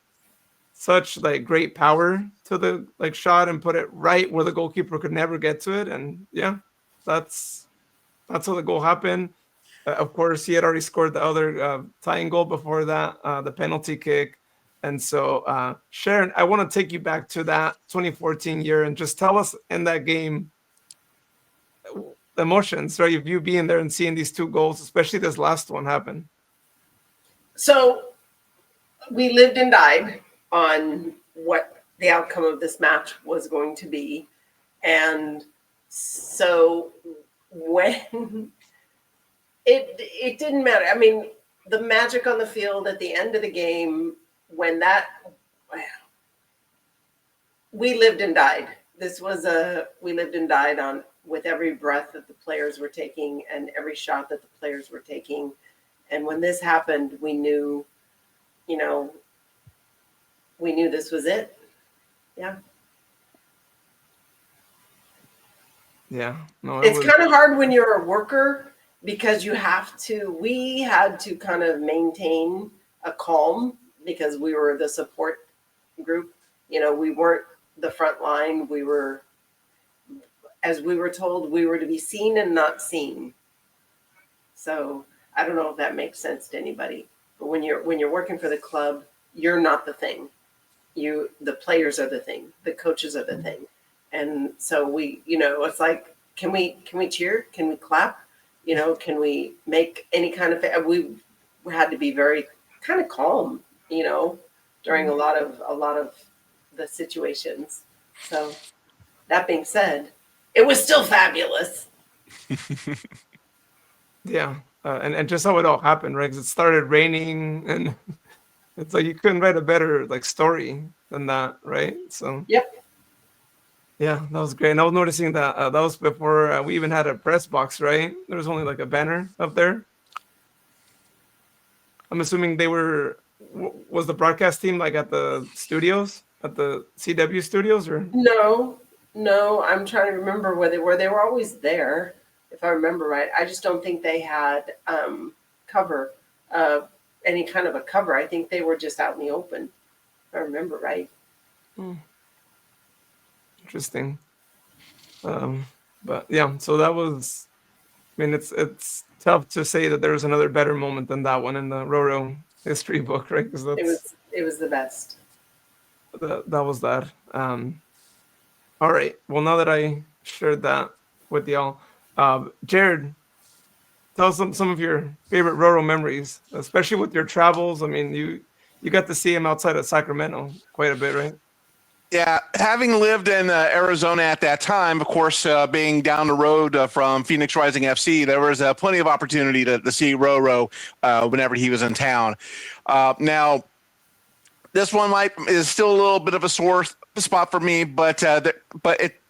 such great power to the shot and put it right where the goalkeeper could never get to it, and that's how the goal happened. Of course, he had already scored the other tying goal before that, the penalty kick. And so, Sharon, I want to take you back to that 2014 year and just tell us in that game the emotions, right? Of you being there and seeing these two goals, especially this last one happen. So we lived and died on what the outcome of this match was going to be. And so when it didn't matter. I mean, the magic on the field at the end of the game, we lived and died. This was we lived and died on with every breath that the players were taking and every shot that the players were taking. And when this happened, we knew this was it. Yeah. Yeah. No, It's kind of hard when you're a worker because we had to kind of maintain a calm because we were the support group. We weren't the front line. We were, as we were told, we were to be seen and not seen. So I don't know if that makes sense to anybody, but when you're working for the club, you're not the thing. The players are the thing. The coaches are the thing. And so it's like, can we cheer? Can we clap? Can we make any kind of? We had to be very kind of calm, during a lot of the situations. So that being said, it was still fabulous. Yeah, and just how it all happened, right? 'Cause it started raining, and it's like you couldn't write a better story than that, right? So Yep. Yeah, that was great. And I was noticing that that was before we even had a press box, right? There was only a banner up there. I'm assuming was the broadcast team at the studios, at the CW studios, or? No, I'm trying to remember where they were. They were always there, if I remember right. I just don't think they had cover, any kind of a cover. I think they were just out in the open, if I remember right. Interesting. But yeah, so that was, I mean, it's tough to say that there was another better moment than that one in the RoRo history book, right? Because it was the best. That was that. All right. Well, now that I shared that with y'all, Jared, tell us some of your favorite RoRo memories, especially with your travels. I mean, you got to see him outside of Sacramento quite a bit, right? Yeah, having lived in Arizona at that time, of course, being down the road from Phoenix Rising FC, there was plenty of opportunity to see RoRo whenever he was in town. Now, this one is still a little bit of a sore spot for me, but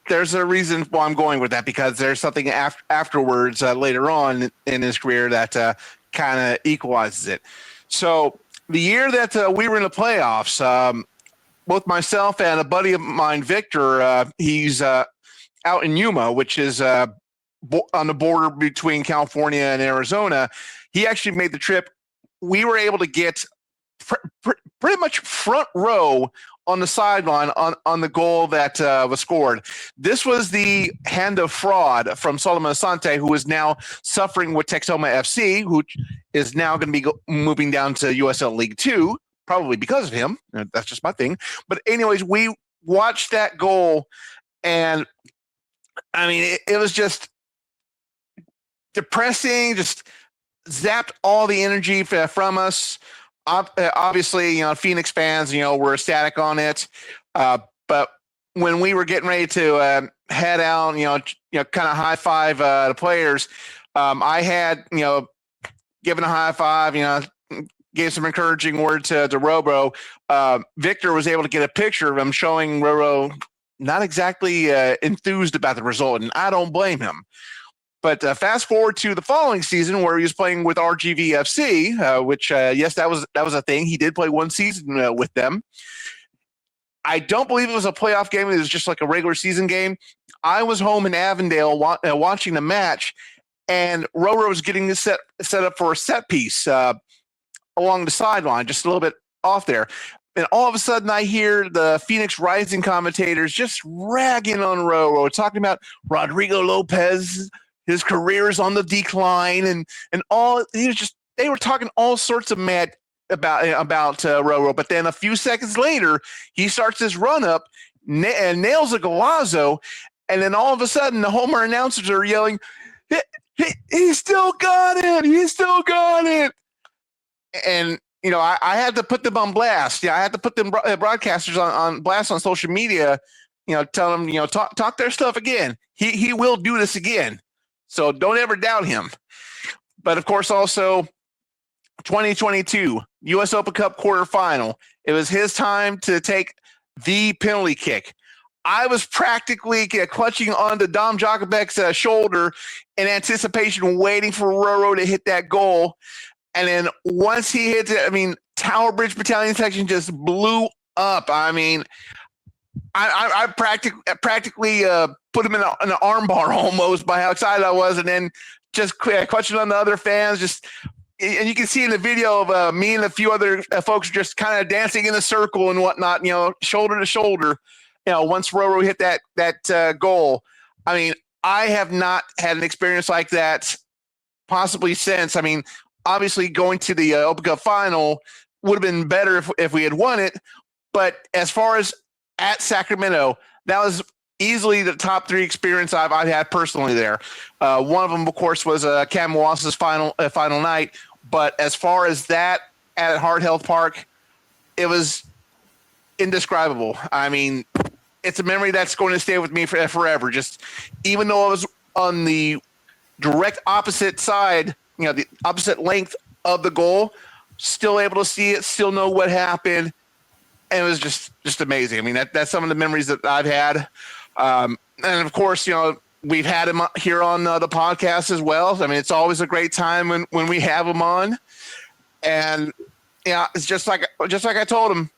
there's a reason why I'm going with that, because there's something afterwards later on in his career that kind of equalizes it. So the year that we were in the playoffs, both myself and a buddy of mine, Victor, he's out in Yuma, which is on the border between California and Arizona. He actually made the trip. We were able to get pretty much front row on the sideline on the goal that was scored. This was the hand of fraud from Solomon Asante, who is now suffering with Texoma FC, who is now going to be moving down to USL League 2. Probably because of him. That's just my thing. But anyways, we watched that goal, and I mean, it was just depressing, just zapped all the energy from us. Obviously, Phoenix fans, were ecstatic on it. But when we were getting ready to head out, kind of high five the players, I had, given a high five, gave some encouraging words to RoRo. Victor was able to get a picture of him showing RoRo not exactly enthused about the result, and I don't blame him. But fast forward to the following season where he was playing with RGVFC, which, yes, that was a thing. He did play one season with them. I don't believe it was a playoff game. It was just like a regular season game. I was home in Avondale watching the match, and RoRo was getting set up for a set piece along the sideline, just a little bit off there. And all of a sudden I hear the Phoenix Rising commentators just ragging on RoRo, talking about Rodrigo Lopez, his career is on the decline, and all. They were talking all sorts of mad about RoRo. But then a few seconds later, he starts his run up and nails a golazo, and then all of a sudden the Homer announcers are yelling, he still got it, he still got it. And I had to put them on blast. I had to put them broadcasters on blast on social media. Tell them talk their stuff again. He will do this again. So don't ever doubt him. But of course, also 2022 U.S. Open Cup quarterfinal. It was his time to take the penalty kick. I was practically clutching onto Dom Jakobek's shoulder in anticipation, waiting for RoRo to hit that goal. And then once he hits it, I mean, Tower Bridge Battalion section just blew up. I mean, I practically put him in an arm bar almost by how excited I was. And then just questioning on the other fans, and you can see in the video of me and a few other folks just kind of dancing in a circle and whatnot, shoulder to shoulder, once RoRo hit that goal. I mean, I have not had an experience like that possibly since. I mean, obviously going to the Open Cup final would have been better if we had won it. But as far as at Sacramento, that was easily the top 3 experience I've had personally there. One of them, of course, was Cam Wallace's final night. But as far as that at Heart Health Park, it was indescribable. I mean, it's a memory that's going to stay with me forever. Just even though I was on the direct opposite side, the opposite length of the goal, still able to see it, still know what happened. And it was just amazing. I mean, that's some of the memories that I've had. And of course, we've had him here on the podcast as well. I mean, it's always a great time when we have him on. And it's just like I told him,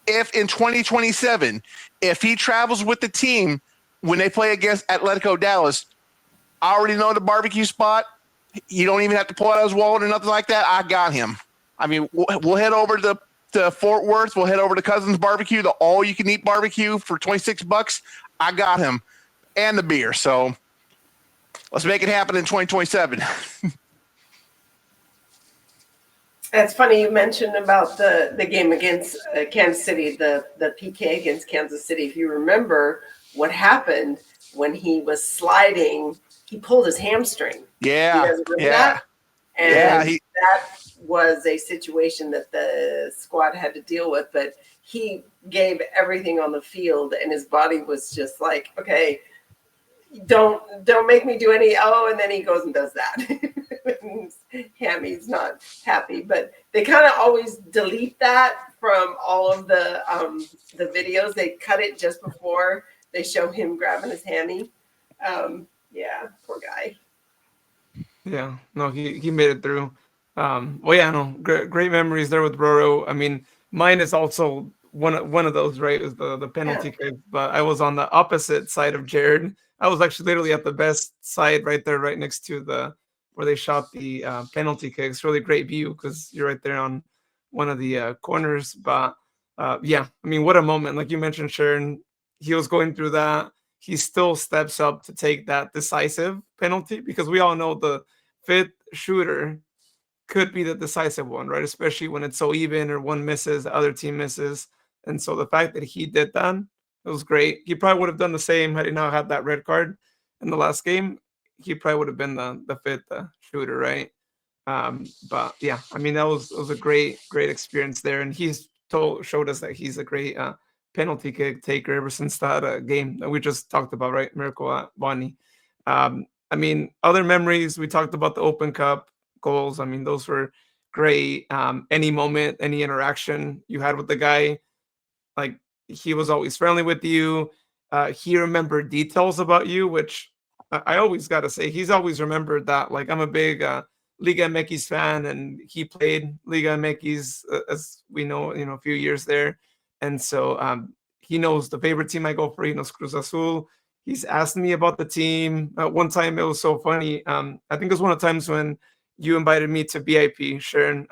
if in 2027, if he travels with the team when they play against Atletico Dallas, I already know the barbecue spot. You don't even have to pull out his wallet or nothing like that. I got him. I mean, we'll head over to Fort Worth. We'll head over to Cousins Barbecue, the all-you-can-eat barbecue for $26. I got him, and the beer. So let's make it happen in 2027. It's funny you mentioned about the game against Kansas City, the PK against Kansas City. If you remember what happened when he was sliding, he pulled his hamstring. Yeah, that? And that was a situation that the squad had to deal with, but he gave everything on the field, and his body was just like, okay, don't make me do any. Oh, and then he goes and does that. Hammy's not happy, but they kind of always delete that from all of the videos. They cut it just before they show him grabbing his hammy. Yeah, poor guy. Yeah, no, he made it through. Great memories there with RoRo. I mean, mine is also one of those, right? Is the penalty kick, but I was on the opposite side of Jared. I was actually literally at the best side right there, right next to where they shot the penalty kicks. Really great view because you're right there on one of the corners. But I mean, what a moment! Like you mentioned, Sharon, he was going through that. He still steps up to take that decisive penalty because we all know the 5th shooter could be the decisive one, right? Especially when it's so even or one misses, the other team misses. And so the fact that he did that, it was great. He probably would have done the same had he not had that red card in the last game. He probably would have been the 5th shooter, right? But yeah, I mean, that was a great experience there. And he's showed us that he's a great penalty kick taker ever since that game that we just talked about, right? Miracle Bonnie. I mean, other memories, we talked about the Open Cup goals. I mean, those were great. Any moment, any interaction you had with the guy, like he was always friendly with you. He remembered details about you, which I always got to say, he's always remembered that. Like, I'm a big Liga MX fan, and he played Liga MX, as we know, a few years there. And so he knows the favorite team I go for. He knows Cruz Azul. He's asked me about the team. One time, it was so funny. I think it was one of the times when you invited me to VIP, Sharon.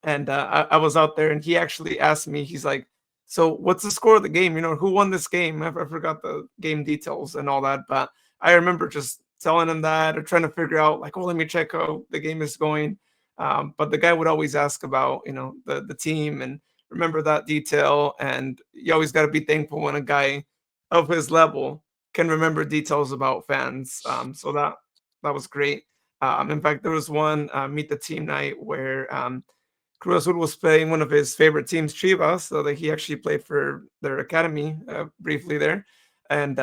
And I was out there, and he actually asked me, he's like, so what's the score of the game? Who won this game? I forgot the game details and all that. But I remember just telling him that or trying to figure out, like, let me check how the game is going. But the guy would always ask about, the team and remember that detail. And you always got to be thankful when a guy of his level can remember details about fans. So that was great. In fact, there was one meet the team night where Cruz Azul was playing one of his favorite teams, Chivas, so that he actually played for their academy briefly there. And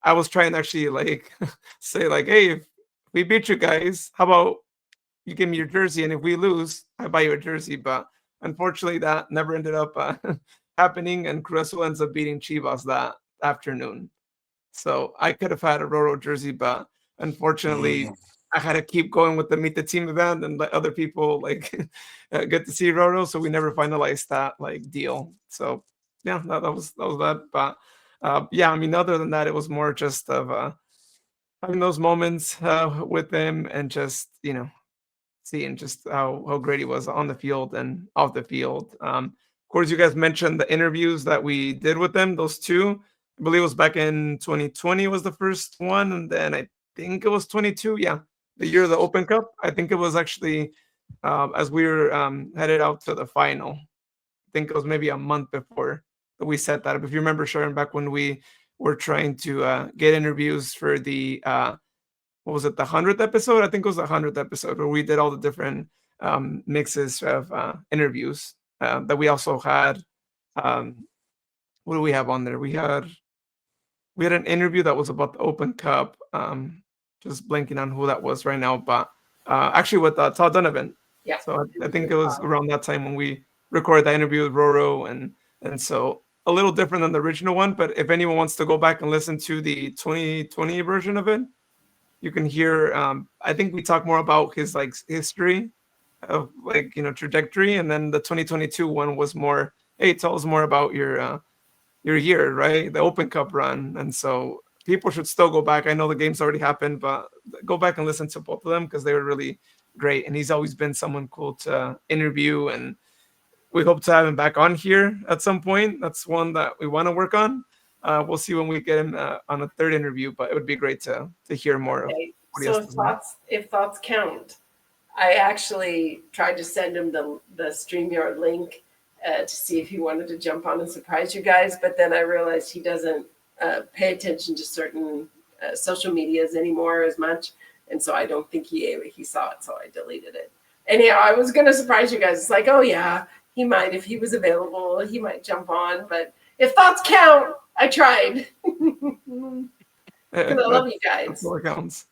I was trying to actually say hey, if we beat you guys, how about you give me your jersey? And if we lose, I buy you a jersey. But unfortunately, that never ended up happening. And Cruz Azul ends up beating Chivas that afternoon. So I could have had a RoRo jersey, but unfortunately, I had to keep going with the meet the team event and let other people get to see RoRo. So we never finalized that deal. So yeah, that was that. But yeah, I mean, other than that, it was more just of having those moments with him and just, seeing just how great he was on the field and off the field. Of course, you guys mentioned the interviews that we did with them, those two. I believe it was back in 2020 was the first one, and then I think it was 22. Yeah, the year of the Open Cup. I think it was actually as we were headed out to the final. I think it was maybe a month before that we set that up. If you remember, Sharon, back when we were trying to get interviews for the what was it, the 100th episode? I think it was the 100th episode where we did all the different mixes of interviews that we also had. Um, what do we have on there? We had an interview that was about the Open Cup. Just blanking on who that was right now, but actually with Todd Donovan. Yeah. So I think it was around that time when we recorded that interview with RoRo, and so a little different than the original one. But if anyone wants to go back and listen to the 2020 version of it, you can hear. I think we talk more about his like history of like trajectory, and then the 2022 one was more. Hey, tell us more about your year, right? The Open Cup run, and so people should still go back. I know the game's already happened, but go back and listen to both of them because they were really great. And he's always been someone cool to interview, and we hope to have him back on here at some point. That's one that we want to work on. We'll see when we get him on a third interview, but it would be great to hear more of what he has to say. If thoughts count, I actually tried to send him the StreamYard link to see if he wanted to jump on and surprise you guys, but then I realized he doesn't pay attention to certain social medias anymore as much, and so I don't think he saw it, so I deleted it. Anyhow, I was going to surprise you guys. It's like, oh yeah, he might, if he was available, he might jump on, but if thoughts count, I tried. Because I love you guys. That's all it counts.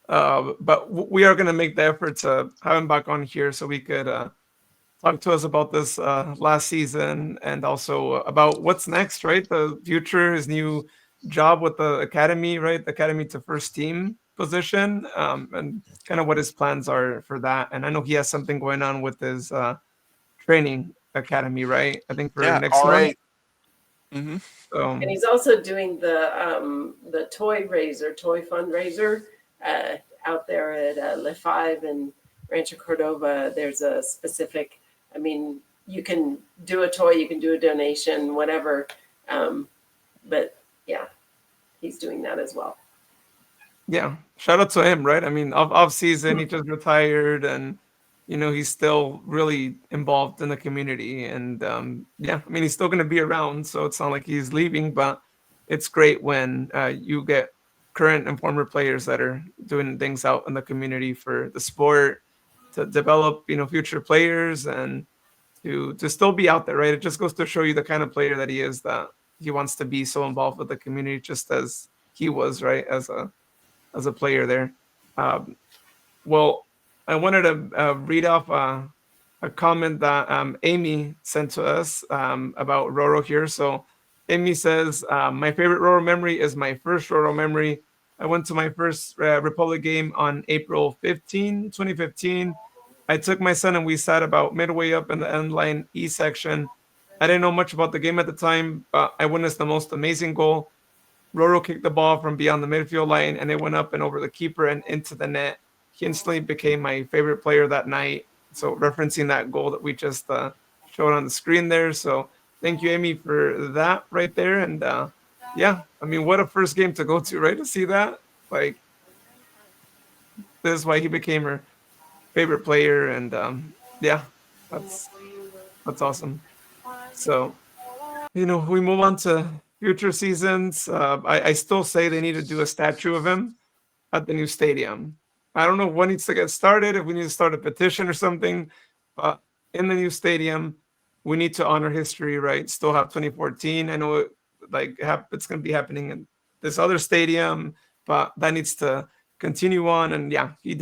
But we are going to make the effort to have him back on here so we could talk to us about this last season and also about what's next, right? The future, his new job with the academy, right? The academy to first team position, and kind of what his plans are for that. And I know he has something going on with his training academy, right? I think for next month. Mm-hmm. And he's also doing the toy fundraiser out there at Le Five and Rancho Cordova. There's a specific, I mean, you can do a toy, you can do a donation, whatever. But yeah, he's doing that as well. Yeah, shout out to him, right? I mean, off season, he just retired, and he's still really involved in the community. And yeah, I mean, he's still going to be around, so it's not like he's leaving. But it's great when you get current and former players that are doing things out in the community for the sport, to develop future players, and to still be out there, right? It just goes to show you the kind of player that he is, that he wants to be so involved with the community just as he was, right, as a player there. Well, I wanted to read off a comment that Amy sent to us about RoRo here. So Amy says, my favorite RoRo memory is my first RoRo memory. I went to my first Republic game on April 15, 2015. I took my son and we sat about midway up in the end line E section. I didn't know much about the game at the time, but I witnessed the most amazing goal. RoRo kicked the ball from beyond the midfield line, and it went up and over the keeper and into the net. He instantly became my favorite player that night. So referencing that goal that we just showed on the screen there. So thank you, Amy, for that right there. And yeah, I mean, what a first game to go to, right? To see that. Like, this is why he became her favorite player. And yeah, that's awesome. So, we move on to future seasons. I still say they need to do a statue of him at the new stadium. I don't know what needs to get started, if we need to start a petition or something, but in the new stadium, we need to honor history, right? Still have 2014. I know it's going to be happening in this other stadium, but that needs to continue on. And yeah, he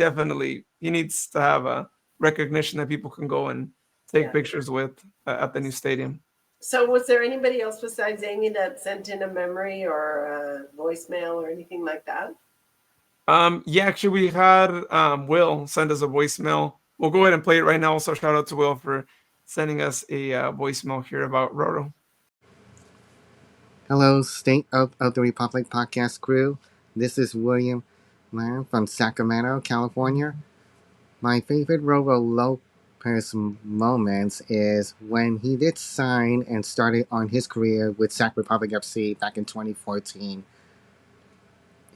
needs to have a recognition that people can go and take pictures with at the new stadium. So was there anybody else besides Amy that sent in a memory or a voicemail or anything like that? Yeah, actually we had Will send us a voicemail. We'll go ahead and play it right now. Also, shout out to Will for sending us a voicemail here about RoRo. Hello, State of the Republic podcast crew. This is William Lamb from Sacramento, California. My favorite RoRo Lopez moments is when he did sign and started on his career with Sac Republic FC back in 2014.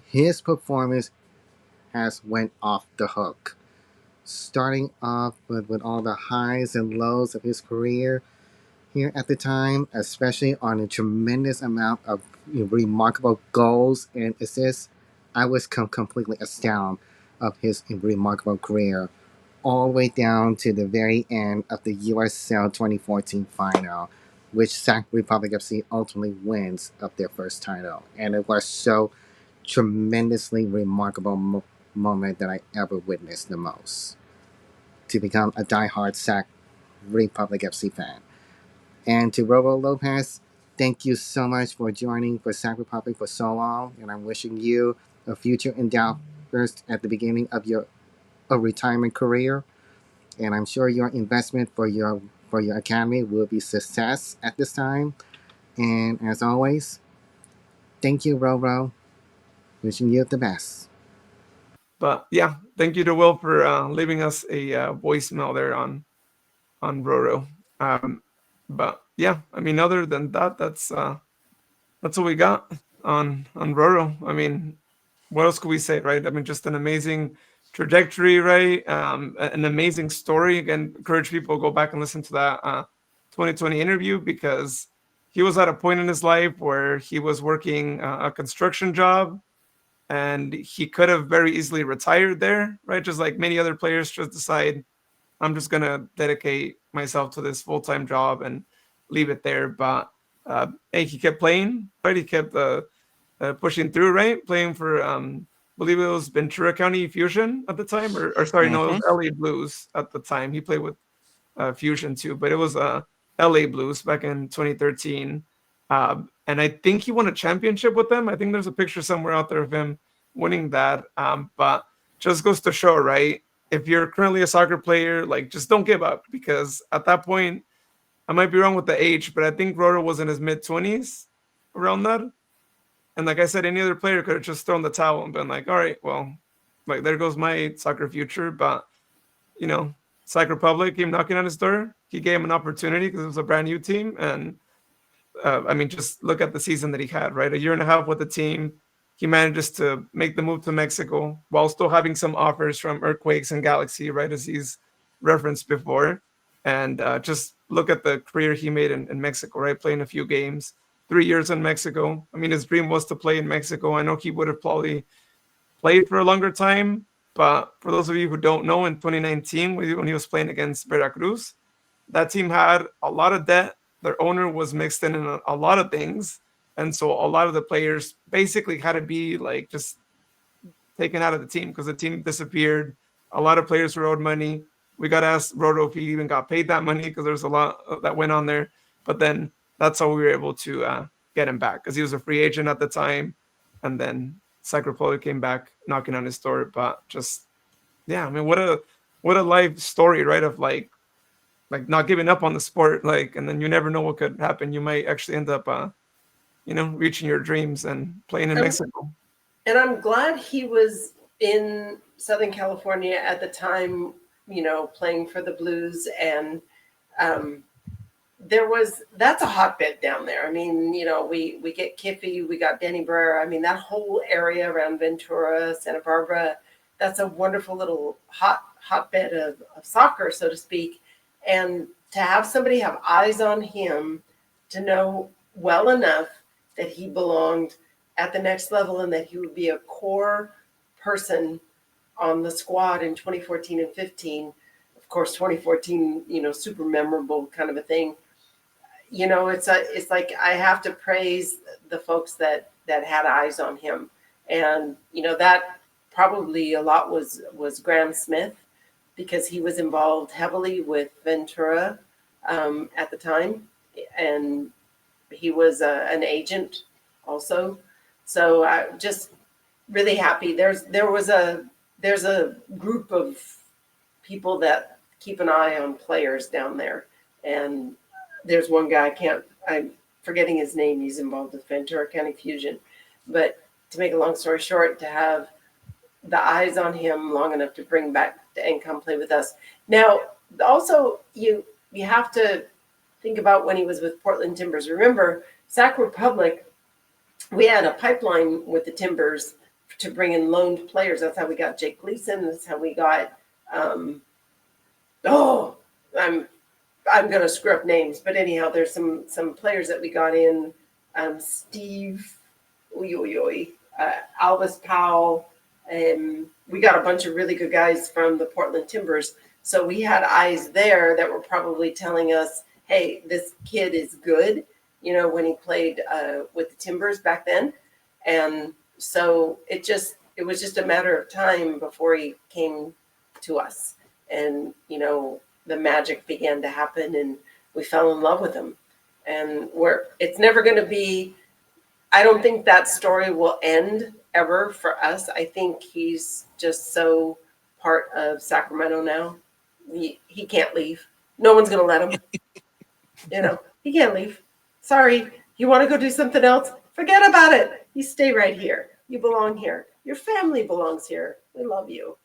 His performance has went off the hook. Starting off with all the highs and lows of his career, here at the time, especially on a tremendous amount of remarkable goals and assists. I was completely astounded of his remarkable career, all the way down to the very end of the USL 2014 final, which Sac Republic FC ultimately wins of their first title. And it was so tremendously remarkable moment that I ever witnessed the most. To become a diehard Sac Republic FC fan. And to RoRo Lopez, thank you so much for joining for Sac Republic for so long. And I'm wishing you a future endeavors at the beginning of your retirement career. And I'm sure your investment for your academy will be success at this time. And as always, thank you, RoRo. Wishing you the best. But yeah, thank you to Will for leaving us a voicemail there on RoRo. But yeah, I mean, other than that, that's what we got on RoRo. I mean, what else could we say, right? I mean, just an amazing trajectory, right? An amazing story. Again, encourage people to go back and listen to that 2020 interview, because he was at a point in his life where he was working a construction job, and he could have very easily retired there, right? Just like many other players just decide, I'm just going to dedicate myself to this full-time job and leave it there. But hey, he kept playing, right? He kept pushing through, right? Playing for, I believe it was Ventura County Fusion at the time, or sorry, no, it was LA Blues at the time. He played with Fusion too, but it was LA Blues back in 2013. And I think he won a championship with them. I think there's a picture somewhere out there of him winning that. But just goes to show, right? If you're currently a soccer player, like, just don't give up, because at that point, I might be wrong with the age, but I think RoRo was in his mid-20s around that. And like I said, any other player could have just thrown the towel and been like, all right, well, like, there goes my soccer future. But, you know, Sac Republic came knocking on his door. He gave him an opportunity because it was a brand new team. And I mean, just look at the season that he had, right? A year and a half with the team. He manages to make the move to Mexico while still having some offers from Earthquakes and Galaxy, right, as he's referenced before. And just look at the career he made in Mexico, right? Playing a few games, 3 years in Mexico. I mean, his dream was to play in Mexico. I know he would have probably played for a longer time, but for those of you who don't know, in 2019, when he was playing against Veracruz, that team had a lot of debt. Their owner was mixed in a lot of things. And so a lot of the players basically had to be like just taken out of the team because the team disappeared. A lot of players were owed money. We got asked RoRo if he even got paid that money because there's a lot that went on there. But then that's how we were able to get him back, because he was a free agent at the time. And then Sac Republic came back knocking on his door. But just, yeah, I mean, what a life story, right? Of like not giving up on the sport, like, and then you never know what could happen. You might actually end up, reaching your dreams and playing in Mexico. And I'm glad he was in Southern California at the time, playing for the Blues. And that's a hotbed down there. I mean, we get Kiffy, we got Denny Brer. I mean, that whole area around Ventura, Santa Barbara, that's a wonderful little hotbed of soccer, so to speak. And to have somebody have eyes on him, to know well enough that he belonged at the next level and that he would be a core person on the squad in 2014 and 15. Of course, 2014, super memorable kind of a thing. It's like I have to praise the folks that had eyes on him. And, that probably a lot was Graham Smith, because he was involved heavily with Ventura at the time. And he was an agent also. So I'm just really happy. There's a group of people that keep an eye on players down there. And there's one guy forgetting his name. He's involved with Ventura County Fusion. But to make a long story short, to have the eyes on him long enough to bring back and come play with us. Now, also, you have to think about when he was with Portland Timbers. Remember, Sac Republic, we had a pipeline with the Timbers to bring in loaned players. That's how we got Jake Gleason. That's how we got, I'm going to screw up names. But anyhow, there's some players that we got in. Steve, Alvis Powell. We got a bunch of really good guys from the Portland Timbers. So we had eyes there that were probably telling us, hey, this kid is good, when he played with the Timbers back then. And so it was just a matter of time before he came to us. And, the magic began to happen and we fell in love with him. And it's never going to be, I don't think that story will end ever for us. I think he's just so part of Sacramento now. He can't leave. No one's going to let him. He can't leave. Sorry, you want to go do something else? Forget about it. You stay right here. You belong here. Your family belongs here. We love you.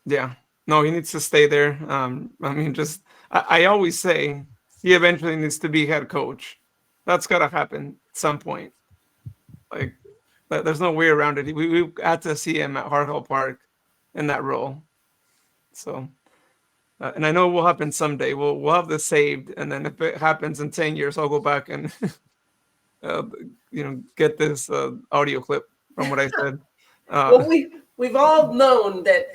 Yeah. No, he needs to stay there. I always say he eventually needs to be head coach. That's got to happen at some point. Like, there's no way around it. We had to see him at Hartwell Park in that role. So, and I know it will happen someday. We'll have this saved, and then if it happens in 10 years, I'll go back and get this audio clip from what I said. Well, we've all known that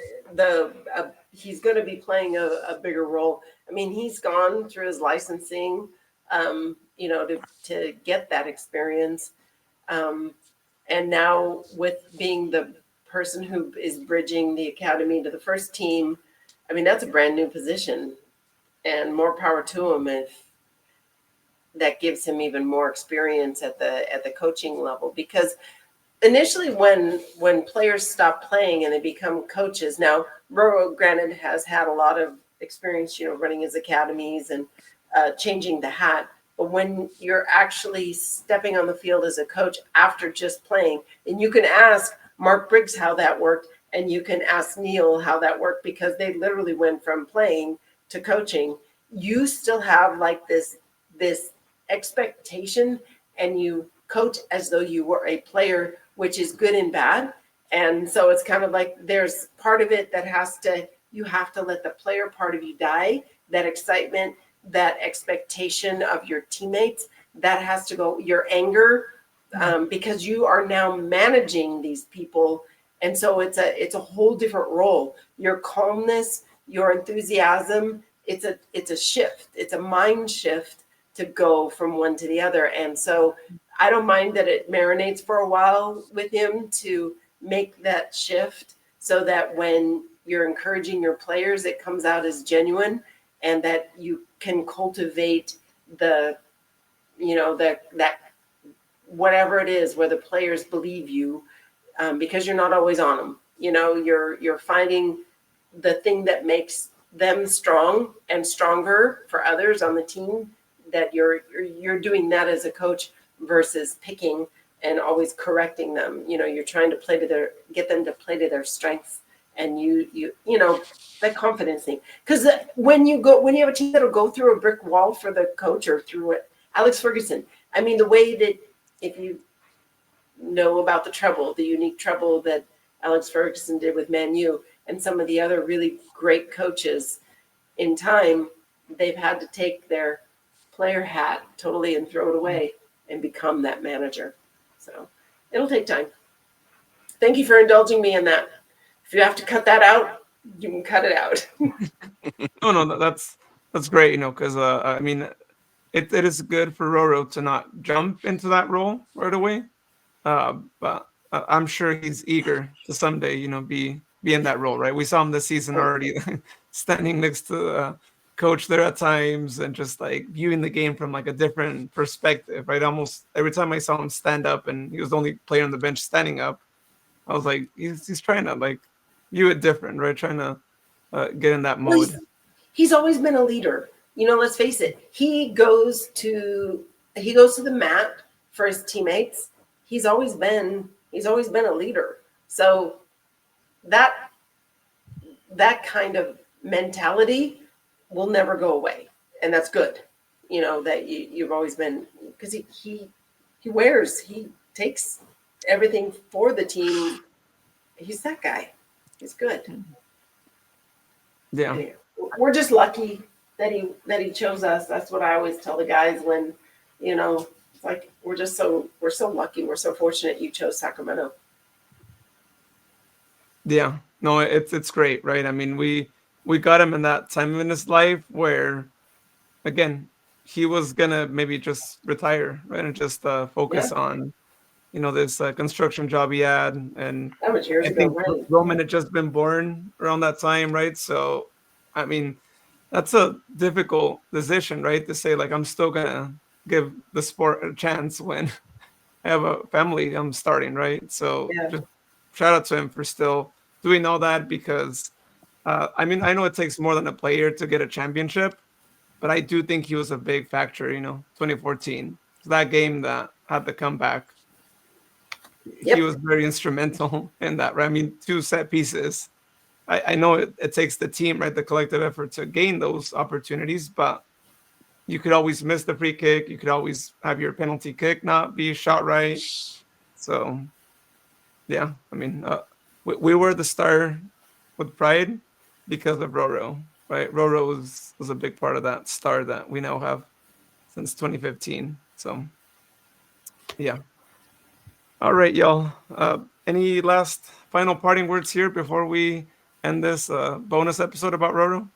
he's going to be playing a bigger role. I mean, he's gone through his licensing, to get that experience. And now with being the person who is bridging the academy to the first team, I mean, that's a brand new position, and more power to him if that gives him even more experience at the coaching level. Because initially when players stop playing and they become coaches, now RoRo, granted, has had a lot of experience, running his academies and changing the hat. But when you're actually stepping on the field as a coach after just playing, and you can ask Mark Briggs how that worked, and you can ask Neil how that worked, because they literally went from playing to coaching. You still have like this expectation, and you coach as though you were a player, which is good and bad. And so it's kind of like there's part of it that you have to let the player part of you die, that excitement, that expectation of your teammates, that has to go, your anger, because you are now managing these people. And so it's a whole different role. Your calmness, your enthusiasm, it's a shift. It's a mind shift to go from one to the other. And so I don't mind that it marinates for a while with him to make that shift, so that when you're encouraging your players, it comes out as genuine, and that you can cultivate that whatever it is, where the players believe you, because you're not always on them. You're finding the thing that makes them strong and stronger for others on the team, that you're doing that as a coach versus picking and always correcting them. You're trying to get them to play to their strengths, and that confidence thing. Because when you have a team that'll go through a brick wall for the coach, or through it, Alex Ferguson. I mean, the way that, if you know about the unique trouble that Alex Ferguson did with Man U, and some of the other really great coaches in time, they've had to take their player hat totally and throw it away and become that manager. So it'll take time. Thank you for indulging me in that. If you have to cut that out, you can cut it out. No, that's great, because it is good for RoRo to not jump into that role right away. But I'm sure he's eager to someday, be in that role, right? We saw him this season already, standing next to coach there at times, and just like viewing the game from like a different perspective, right? Almost every time I saw him stand up, and he was the only player on the bench standing up, I was like, he's trying to like view it different, right? Trying to get in that mode. He's always been a leader. Let's face it. He goes to he goes to the mat for his teammates. He's always been a leader. So that kind of mentality will never go away, and that's good. That you've always been, because he takes everything for the team. He's that guy. He's good. Yeah. Anyway, we're just lucky that he chose us. That's what I always tell the guys when, it's like we're so lucky. We're so fortunate you chose Sacramento. Yeah. No, it's great, right? I mean, we got him in that time in his life where, again, he was gonna maybe just retire, right, and just focus on, this construction job he had, and that was years I ago, think right? Roman had just been born around that time, right? So, I mean, that's a difficult decision, right? To say, like, I'm still gonna give the sport a chance when I have a family I'm starting, right? So Yeah. just shout out to him for still doing all that, because I mean, I know it takes more than a player to get a championship, but I do think he was a big factor, 2014. That game that had the comeback. Yep. He was very instrumental in that, right? I mean, 2 set pieces. I know it takes the team, right, the collective effort to gain those opportunities, but you could always miss the free kick. You could always have your penalty kick not be shot right. So, yeah, I mean, we were the star with pride because of RoRo, right? RoRo was a big part of that star that we now have since 2015. So, yeah. All right, y'all. Any last final parting words here before we end this bonus episode about RoRo?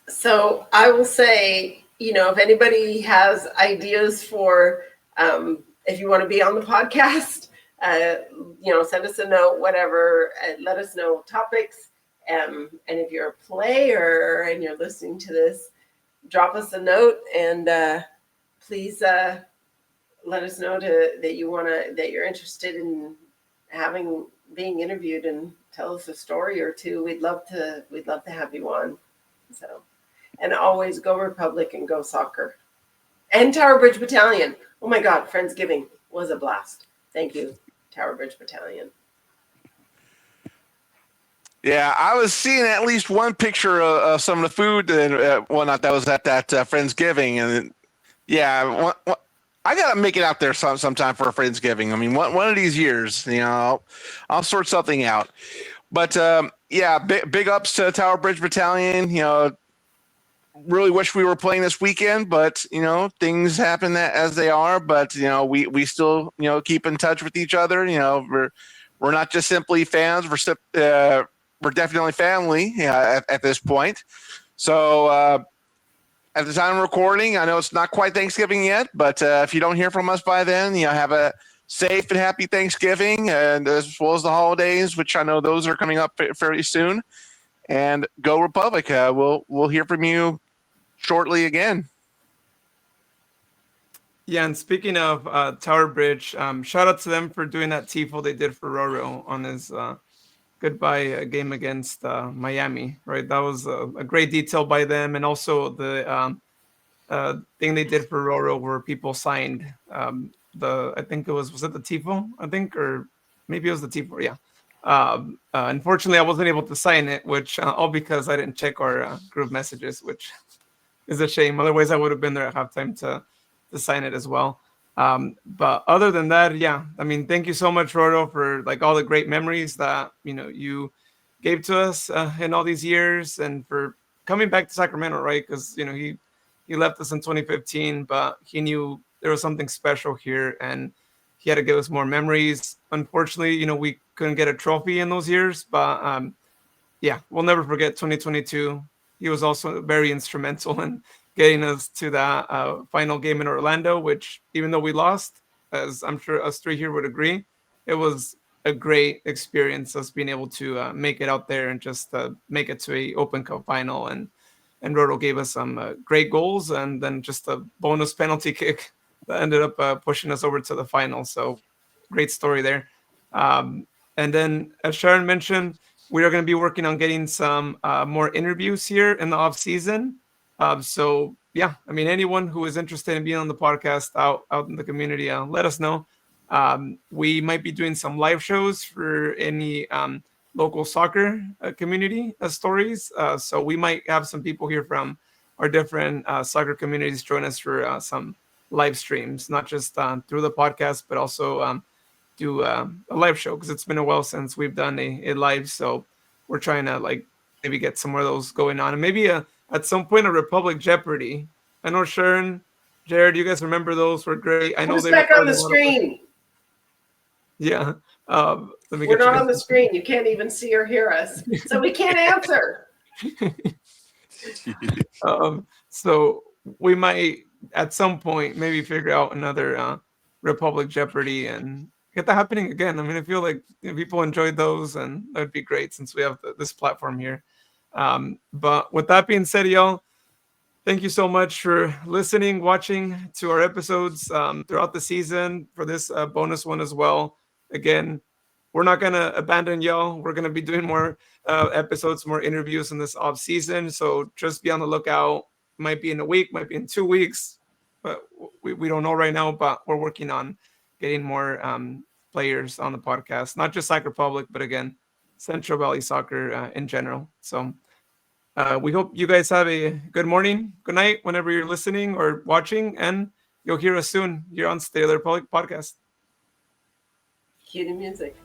So I will say, if anybody has ideas for, if you want to be on the podcast, send us a note, whatever, let us know topics. And if you're a player and you're listening to this, drop us a note, and please let us know that you're interested in being interviewed and tell us a story or two. We'd love to have you on. So, and always go Republic and go soccer. And Tower Bridge Battalion. Oh my God, Friendsgiving was a blast. Thank you, Tower Bridge Battalion. Yeah, I was seeing at least one picture of some of the food and whatnot that was at that Friendsgiving, and yeah, I gotta make it out there sometime for a Friendsgiving. I mean, one of these years, I'll sort something out. But yeah, big ups to Tower Bridge Battalion. Really wish we were playing this weekend, but things happen as they are. But we still keep in touch with each other. We're not just simply fans. We're definitely family at this point. So at the time of recording, I know it's not quite Thanksgiving yet, but if you don't hear from us by then, have a safe and happy Thanksgiving, and as well as the holidays, which I know those are coming up fairly soon. And go Republic! We'll hear from you shortly again. Yeah, and speaking of Tower Bridge, shout out to them for doing that tifo they did for RoRo on his goodbye game against Miami, right? That was a great detail by them, and also the thing they did for RoRo where people signed I think it was it the tifo? I think, or maybe it was the tifo. Yeah. Unfortunately, I wasn't able to sign it, which all because I didn't check our group messages, which is a shame. Otherwise, I would have been there at halftime to sign it as well. But other than that, yeah, I mean, thank you so much, RoRo, for like all the great memories that you gave to us in all these years, and for coming back to Sacramento, right? Because he left us in 2015, but he knew there was something special here, and he had to give us more memories. Unfortunately, we couldn't get a trophy in those years, but yeah, we'll never forget 2022. He was also very instrumental in getting us to that final game in Orlando, which, even though we lost, as I'm sure us three here would agree, it was a great experience, us being able to make it out there and just make it to a Open Cup final. And RoRo gave us some great goals, and then just a bonus penalty kick that ended up pushing us over to the final. So great story there. And then, as Sharon mentioned, we are going to be working on getting some more interviews here in the off season. So yeah, I mean, anyone who is interested in being on the podcast out in the community, let us know. We might be doing some live shows for any local soccer community stories. So we might have some people here from our different soccer communities join us for some live streams, not just through the podcast, but also do a live show, because it's been a while since we've done a live. So we're trying to like maybe get some more of those going on, and maybe at some point a Republic Jeopardy. I know Sharon, Jared, you guys remember those were great. I know Who's they back on recorded the a lot of fun. screen? Yeah. Let me We're get you not guys on the screen. You can't even see or hear us, so we can't answer. So we might at some point maybe figure out another Republic Jeopardy and get that happening again. I mean, I feel like people enjoyed those, and that would be great since we have this platform here. But with that being said, y'all, thank you so much for listening, watching to our episodes throughout the season, for this bonus one as well. Again, we're not going to abandon y'all. We're going to be doing more episodes, more interviews in this off season. So just be on the lookout. Might be in a week, might be in 2 weeks, but we don't know right now. But we're working on getting more players on the podcast, not just Sac Republic, but again, Central Valley Soccer in general. So we hope you guys have a good morning, good night, whenever you're listening or watching, and you'll hear us soon here on Stay the Republic podcast. Cue the music.